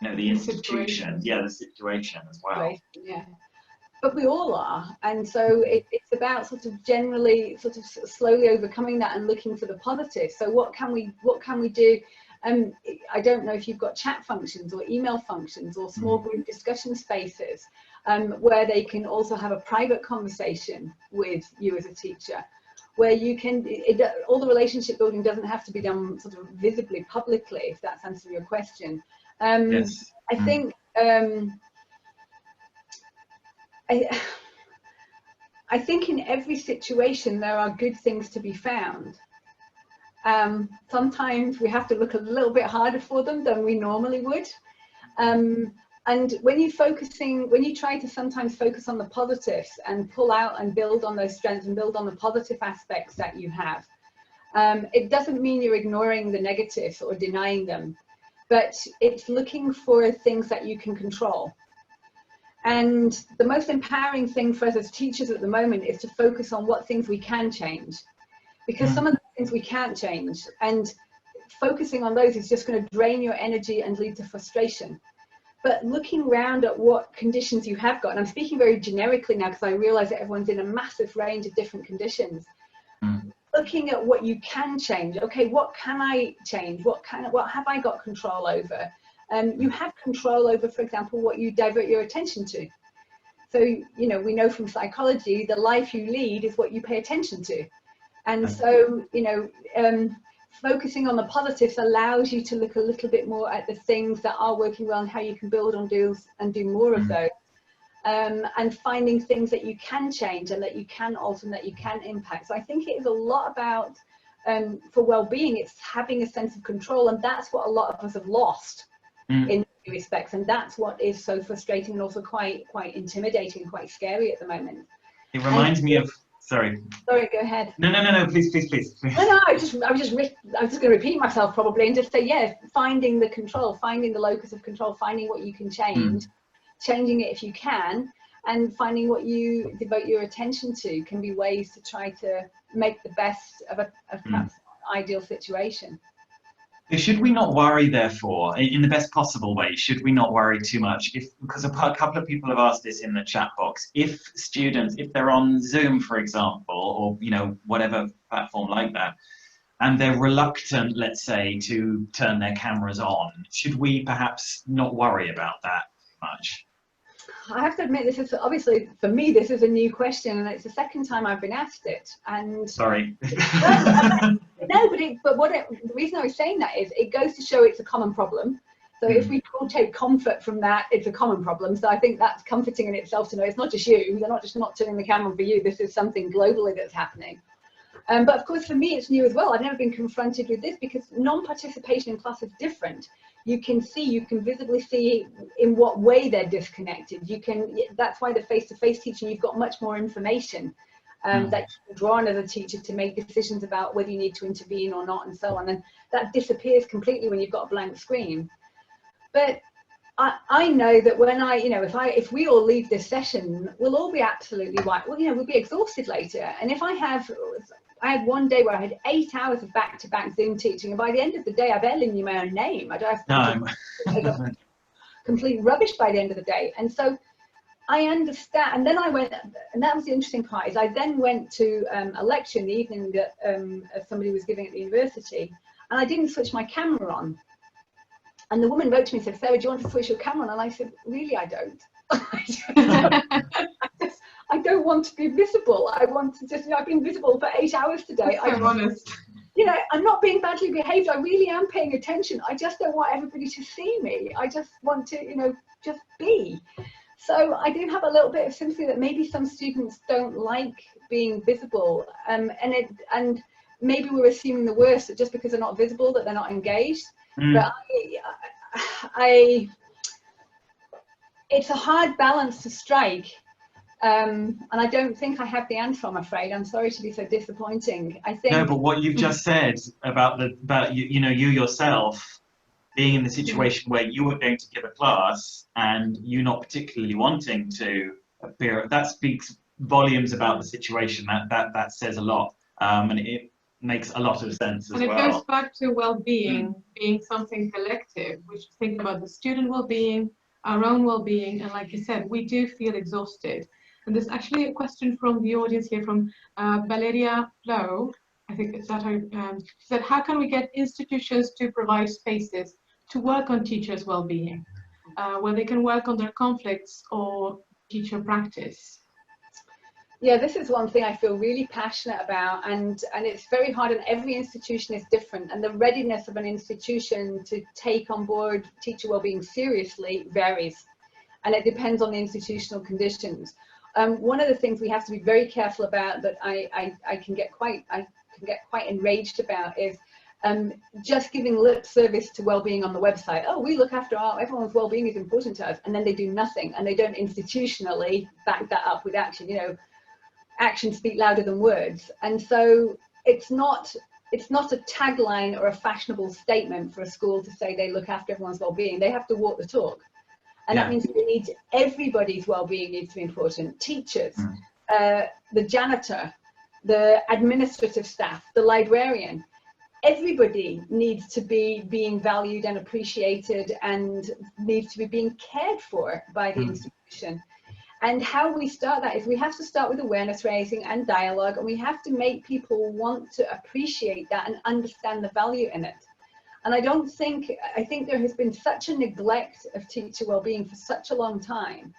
Speaker 1: the institution, the situation as well.
Speaker 3: Right. Yeah. But we all are, and so it's about sort of generally slowly overcoming that and looking for the positive. So what can we do? I don't know if you've got chat functions or email functions or small group discussion spaces where they can also have a private conversation with you as a teacher, where you can, all the relationship building doesn't have to be done sort of visibly, publicly, if that's answering your question.
Speaker 1: Yes.
Speaker 3: I think I think in every situation there are good things to be found. Sometimes we have to look a little bit harder for them than we normally would. And when you try to sometimes focus on the positives and pull out and build on those strengths and build on the positive aspects that you have, it doesn't mean you're ignoring the negatives or denying them, but it's looking for things that you can control. And the most empowering thing for us as teachers at the moment is to focus on what things we can change, because some of the things we can't change, and focusing on those is just going to drain your energy and lead to frustration. But looking around at what conditions you have got, and I'm speaking very generically now because I realize that everyone's in a massive range of different conditions. Looking at what you can change. Okay, what can I change? What have I got control over? You have control over, for example, what you divert your attention to. So, we know from psychology, the life you lead is what you pay attention to. And so, focusing on the positives allows you to look a little bit more at the things that are working well and how you can build on and do more of those. and finding things that you can change and that you can alter and that you can impact. So I think it is a lot about, for well-being, it's having a sense of control, and that's what a lot of us have lost in many respects, and that's what is so frustrating and also quite intimidating and quite scary at the moment.
Speaker 1: It reminds me of, sorry,
Speaker 3: go ahead.
Speaker 1: No, please.
Speaker 3: No, I was just going to repeat myself probably and just say, yeah, finding the control, finding the locus of control, finding what you can change, changing it if you can, and finding what you devote your attention to can be ways to try to make the best of perhaps ideal situation.
Speaker 1: Should we not worry, therefore, in the best possible way, should we not worry too much? Because a couple of people have asked this in the chat box, if students, if they're on Zoom, for example, or, you know, whatever platform like that, and they're reluctant, let's say, to turn their cameras on, should we perhaps not worry about that much?
Speaker 3: I have to admit, this is obviously, for me, this is a new question, and it's the second time I've been asked it. And
Speaker 1: sorry.
Speaker 3: No, the reason I was saying that is it goes to show it's a common problem. So if we all take comfort from that, it's a common problem. So I think that's comforting in itself to know it's not just you. They're not just not turning the camera for you. This is something globally that's happening. But of course, for me, it's new as well. I've never been confronted with this because non-participation in class is different. You can visibly see in what way they're disconnected. That's why the face-to-face teaching, you've got much more information that you can draw on as a teacher to make decisions about whether you need to intervene or not, and so on. And that disappears completely when you've got a blank screen. But I know that when if we all leave this session, we'll all be absolutely white. Well, we'll be exhausted later. And if I had one day where I had 8 hours of back-to-back Zoom teaching, and by the end of the day, I barely knew my own name. I got complete rubbish by the end of the day. And so I understand. And then I went, and that was the interesting part, is I then went to a lecture in the evening that somebody was giving at the university, and I didn't switch my camera on. And the woman wrote to me and said, "Sarah, do you want to switch your camera on?" And I said, "Really, I don't." I don't want to be visible. I want to just, I've been visible for 8 hours today.
Speaker 2: I'm honest.
Speaker 3: I'm not being badly behaved. I really am paying attention. I just don't want everybody to see me. I just want to, just be. So I do have a little bit of sympathy that maybe some students don't like being visible. And maybe we're assuming the worst, that just because they're not visible, that they're not engaged. But it's a hard balance to strike. And I don't think I have the answer, I'm afraid. I'm sorry to be so disappointing. I think.
Speaker 1: No, but what you've just said about you yourself being in the situation where you were going to give a class and you not particularly wanting to appear, that speaks volumes about the situation. That says a lot, and it makes a lot of sense as well.
Speaker 2: And it goes back to well-being being something collective, which think about the student well-being, our own well-being, and like you said, we do feel exhausted. And there's actually a question from the audience here from Valeria Flo. I think it's that she said, how can we get institutions to provide spaces to work on teachers' well-being, where they can work on their conflicts or teacher practice?
Speaker 3: Yeah, this is one thing I feel really passionate about, and it's very hard, and every institution is different, and the readiness of an institution to take on board teacher well-being seriously varies, and it depends on the institutional conditions. One of the things we have to be very careful about, that I can get quite enraged about, is just giving lip service to well-being on the website. Oh, we look after everyone's well-being is important to us, and then they do nothing, and they don't institutionally back that up with action. Actions speak louder than words, and so it's not a tagline or a fashionable statement for a school to say they look after everyone's well-being. They have to walk the talk. And that means everybody's well-being needs to be important. Teachers, the janitor, the administrative staff, the librarian, everybody needs to be being valued and appreciated and needs to be being cared for by the institution. And how we start that is we have to start with awareness raising and dialogue, and we have to make people want to appreciate that and understand the value in it. And I think there has been such a neglect of teacher well-being for such a long time.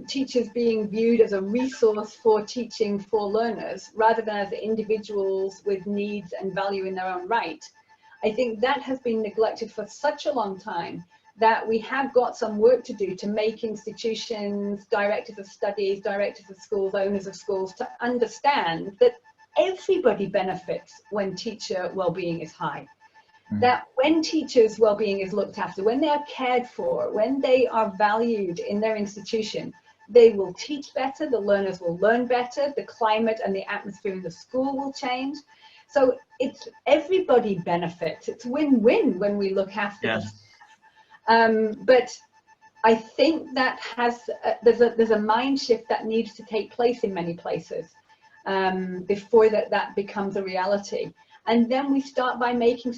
Speaker 3: Teachers being viewed as a resource for teaching for learners rather than as individuals with needs and value in their own right. I think that has been neglected for such a long time that we have got some work to do to make institutions, directors of studies, directors of schools, owners of schools, to understand that everybody benefits when teacher well-being is high. That when teachers' well-being is looked after, when they are cared for, when they are valued in their institution, they will teach better, the learners will learn better, the climate and the atmosphere in the school will change. So it's everybody benefits. It's win-win when we look after the but I think that there's a mind shift that needs to take place in many places before that becomes a reality. And then we start by making,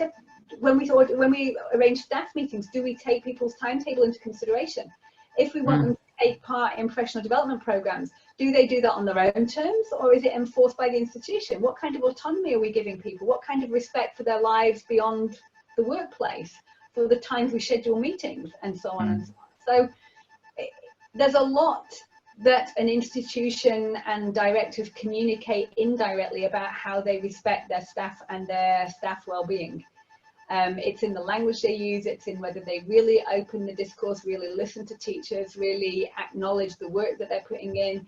Speaker 3: when we arrange staff meetings, do we take people's timetable into consideration? If we want them to take part in professional development programs, do they do that on their own terms, or is it enforced by the institution? What kind of autonomy are we giving people? What kind of respect for their lives beyond the workplace, for the times we schedule meetings, and so on and so on? So there's a lot that an institution and directors communicate indirectly about how they respect their staff and their staff well-being. It's in the language they use, it's in whether they really open the discourse, really listen to teachers, really acknowledge the work that they're putting in,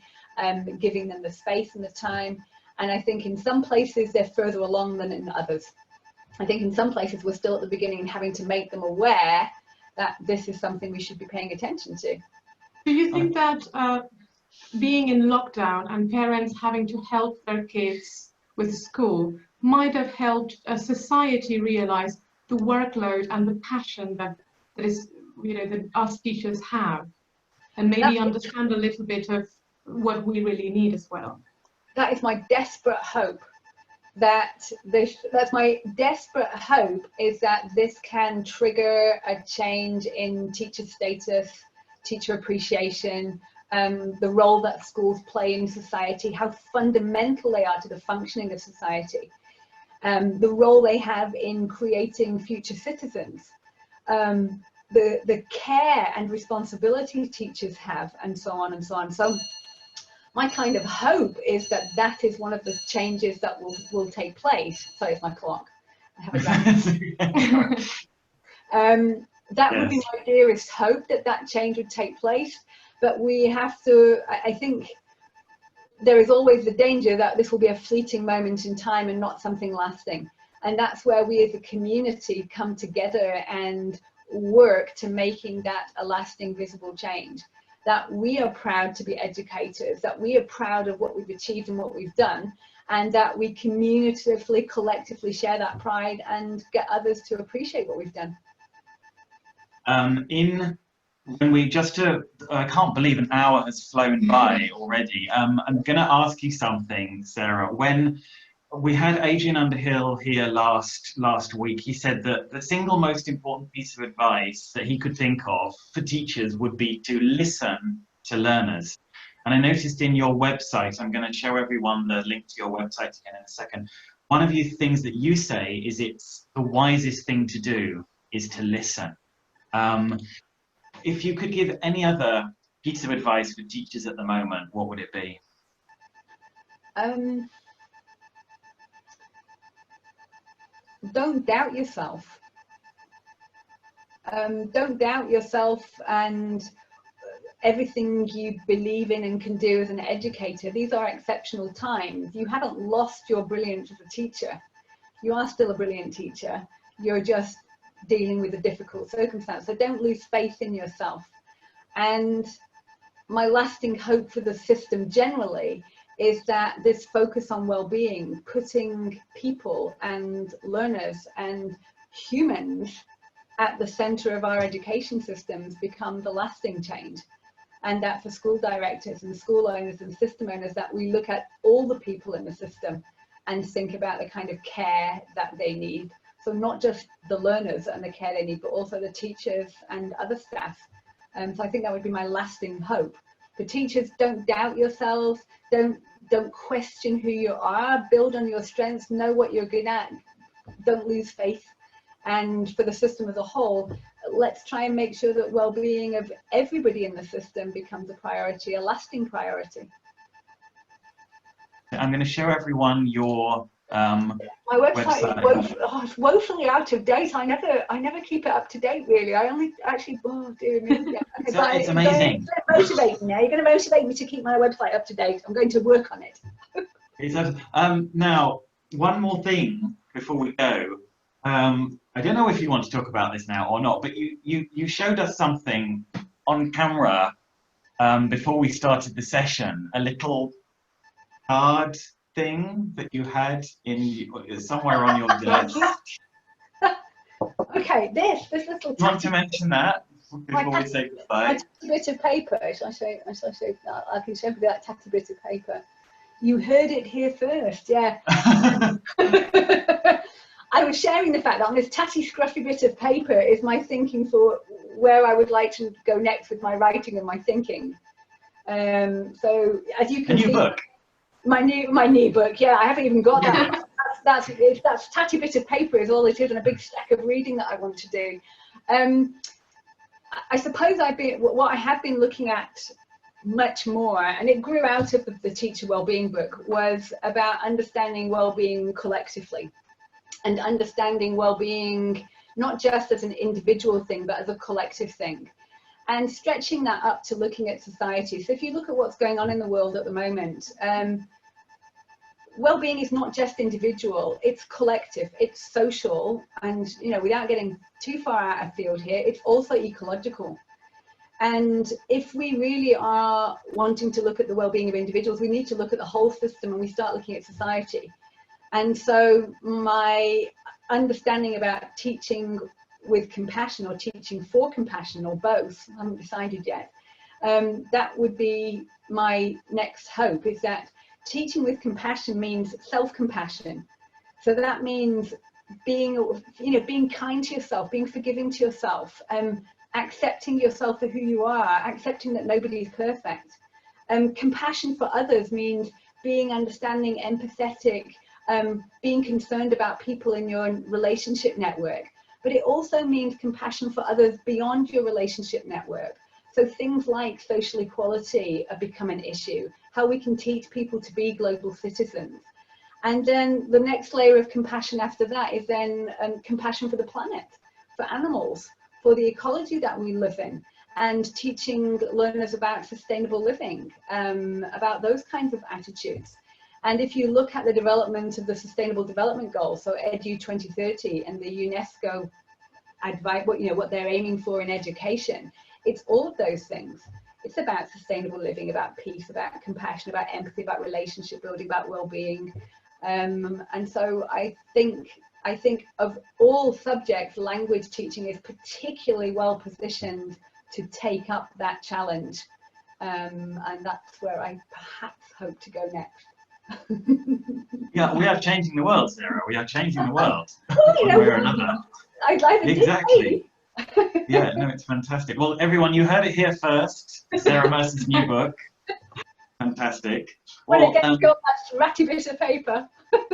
Speaker 3: giving them the space and the time. And I think in some places they're further along than in others. I think in some places we're still at the beginning and having to make them aware that this is something we should be paying attention to.
Speaker 2: Do you think that being in lockdown and parents having to help their kids with school might have helped society realize the workload and the passion that is, that us teachers have, and maybe understand a little bit of what we really need as well?
Speaker 3: That is my desperate hope. That's my desperate hope, is that this can trigger a change in teacher status, teacher appreciation, the role that schools play in society, how fundamental they are to the functioning of society, the role they have in creating future citizens, the care and responsibility teachers have, and so on and so on. So my kind of hope is that that is one of the changes that will take place. Sorry, it's my clock. I have a that would be my dearest hope, that change would take place. But we have to, I think there is always the danger that this will be a fleeting moment in time and not something lasting. And that's where we as a community come together and work to making that a lasting, visible change. That we are proud to be educators, that we are proud of what we've achieved and what we've done, and that we communicatively, collectively share that pride and get others to appreciate what we've done.
Speaker 1: When we I can't believe an hour has flown by already. I'm going to ask you something, Sarah. When we had Adrian Underhill here last week, he said that the single most important piece of advice that he could think of for teachers would be to listen to learners. And I noticed in your website, I'm going to show everyone the link to your website again in a second. One of the things that you say is it's the wisest thing to do is to listen. If you could give any other piece of advice for teachers at the moment, what would it be?
Speaker 3: Don't doubt yourself. Don't doubt yourself and everything you believe in and can do as an educator. These are exceptional times. You haven't lost your brilliance as a teacher. You are still a brilliant teacher. You're just dealing with a difficult circumstance. So don't lose faith in yourself. And my lasting hope for the system generally is that this focus on well-being, putting people and learners and humans at the center of our education systems, become the lasting change. And that for school directors and school owners and system owners, that we look at all the people in the system and think about the kind of care that they need. So not just the learners and the care they need, but also the teachers and other staff. So I think that would be my lasting hope. For teachers, don't doubt yourselves, don't question who you are, build on your strengths, know what you're good at, don't lose faith. And for the system as a whole, let's try and make sure that well-being of everybody in the system becomes a priority, a lasting priority.
Speaker 1: I'm going to show everyone your
Speaker 3: My website is woefully out of date. I never keep it up to date, really. I only actually, oh dear me. Yeah. Okay,
Speaker 1: it's amazing.
Speaker 3: You're going to motivate me to keep my website up to date. I'm going to work on it.
Speaker 1: Now, one more thing before we go. I don't know if you want to talk about this now or not, but you showed us something on camera before we started the session, a little card thing that you had somewhere on your desk.
Speaker 3: Okay, this little.
Speaker 1: Do you want to mention that before we say goodbye?
Speaker 3: A bit of paper. Shall I show? I can show you that tatty bit of paper. You heard it here first, yeah. I was sharing the fact that on this tatty, scruffy bit of paper is my thinking for where I would like to go next with my writing and my thinking. So as you can see,
Speaker 1: book.
Speaker 3: My new book, yeah, I haven't even got that. That's tatty bit of paper is all it is, and a big stack of reading that I want to do. I suppose what I have been looking at much more, and it grew out of the teacher wellbeing book, was about understanding wellbeing collectively, and understanding well-being not just as an individual thing but as a collective thing, and stretching that up to looking at society. So if you look at what's going on in the world at the moment, well-being is not just individual, it's collective, it's social, and without getting too far out of field here, it's also ecological. And if we really are wanting to look at the well-being of individuals, we need to look at the whole system, and we start looking at society. And so my understanding about teaching with compassion or teaching for compassion, or both, I haven't decided yet, that would be my next hope, is that teaching with compassion means self-compassion. So that means being kind to yourself, being forgiving to yourself, accepting yourself for who you are, accepting that nobody is perfect. Compassion for others means being understanding, empathetic, being concerned about people in your relationship network, but it also means compassion for others beyond your relationship network. So things like social equality have become an issue, how we can teach people to be global citizens. And then the next layer of compassion after that is then compassion for the planet, for animals, for the ecology that we live in, and teaching learners about sustainable living, about those kinds of attitudes. And if you look at the development of the Sustainable Development Goals, so Edu 2030 and the UNESCO advice, what they're aiming for in education, it's all of those things. It's about sustainable living, about peace, about compassion, about empathy, about relationship building, about well-being. And so I think of all subjects, language teaching is particularly well positioned to take up that challenge. And that's where I perhaps hope to go next.
Speaker 1: Yeah, we are changing the world, Sarah. We are changing the world one way or another.
Speaker 3: I'd like to
Speaker 1: exactly. Yeah, no, it's fantastic. Well, everyone, you heard it here first. Sarah Mercer's new book. Fantastic.
Speaker 3: Well, again, got that ratty bit of paper.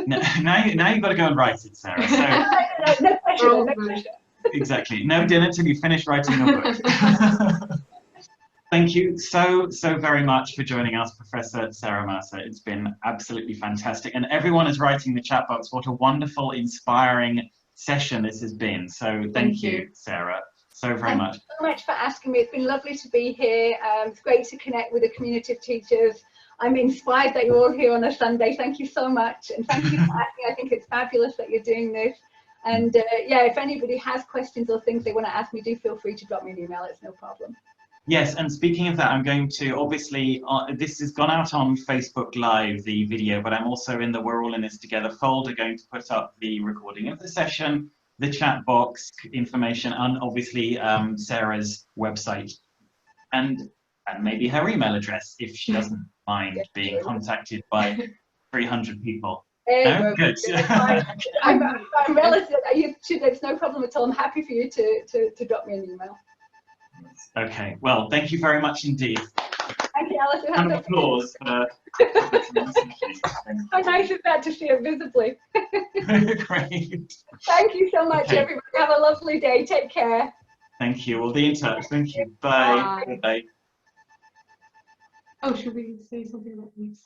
Speaker 1: now you've got to go and write it, Sarah. So,
Speaker 3: no pressure, no pressure.
Speaker 1: Exactly. No dinner till you finish writing your book. Thank you so very much for joining us, Professor Sarah Mercer. It's been absolutely fantastic. And everyone is writing in the chat box what a wonderful, inspiring session this has been. So thank you, Sarah, so very much.
Speaker 3: Thank you so much for asking me. It's been lovely to be here. It's great to connect with a community of teachers. I'm inspired that you're all here on a Sunday. Thank you so much. And thank you for asking. I think it's fabulous that you're doing this. And yeah, if anybody has questions or things they want to ask me, do feel free to drop me an email. It's no problem.
Speaker 1: Yes, and speaking of that, I'm going to, obviously, this has gone out on Facebook Live, the video, but I'm also in the We're All In This Together folder going to put up the recording of the session, the chat box information, and obviously Sarah's website, and maybe her email address, if she doesn't mind being contacted by 300 people. No? Good.
Speaker 3: I'm relative. There's no problem at all. I'm happy for you to drop me an email.
Speaker 1: Okay, well, thank you very much indeed.
Speaker 3: Thank you, Alastair.
Speaker 1: Round of applause.
Speaker 3: How nice is that to see it visibly?
Speaker 1: Great.
Speaker 3: Thank you so much, everybody. Have a lovely day. Take care.
Speaker 1: Thank you. We'll be in touch. Thank you. Bye. Bye.
Speaker 2: Oh, should we say something about next?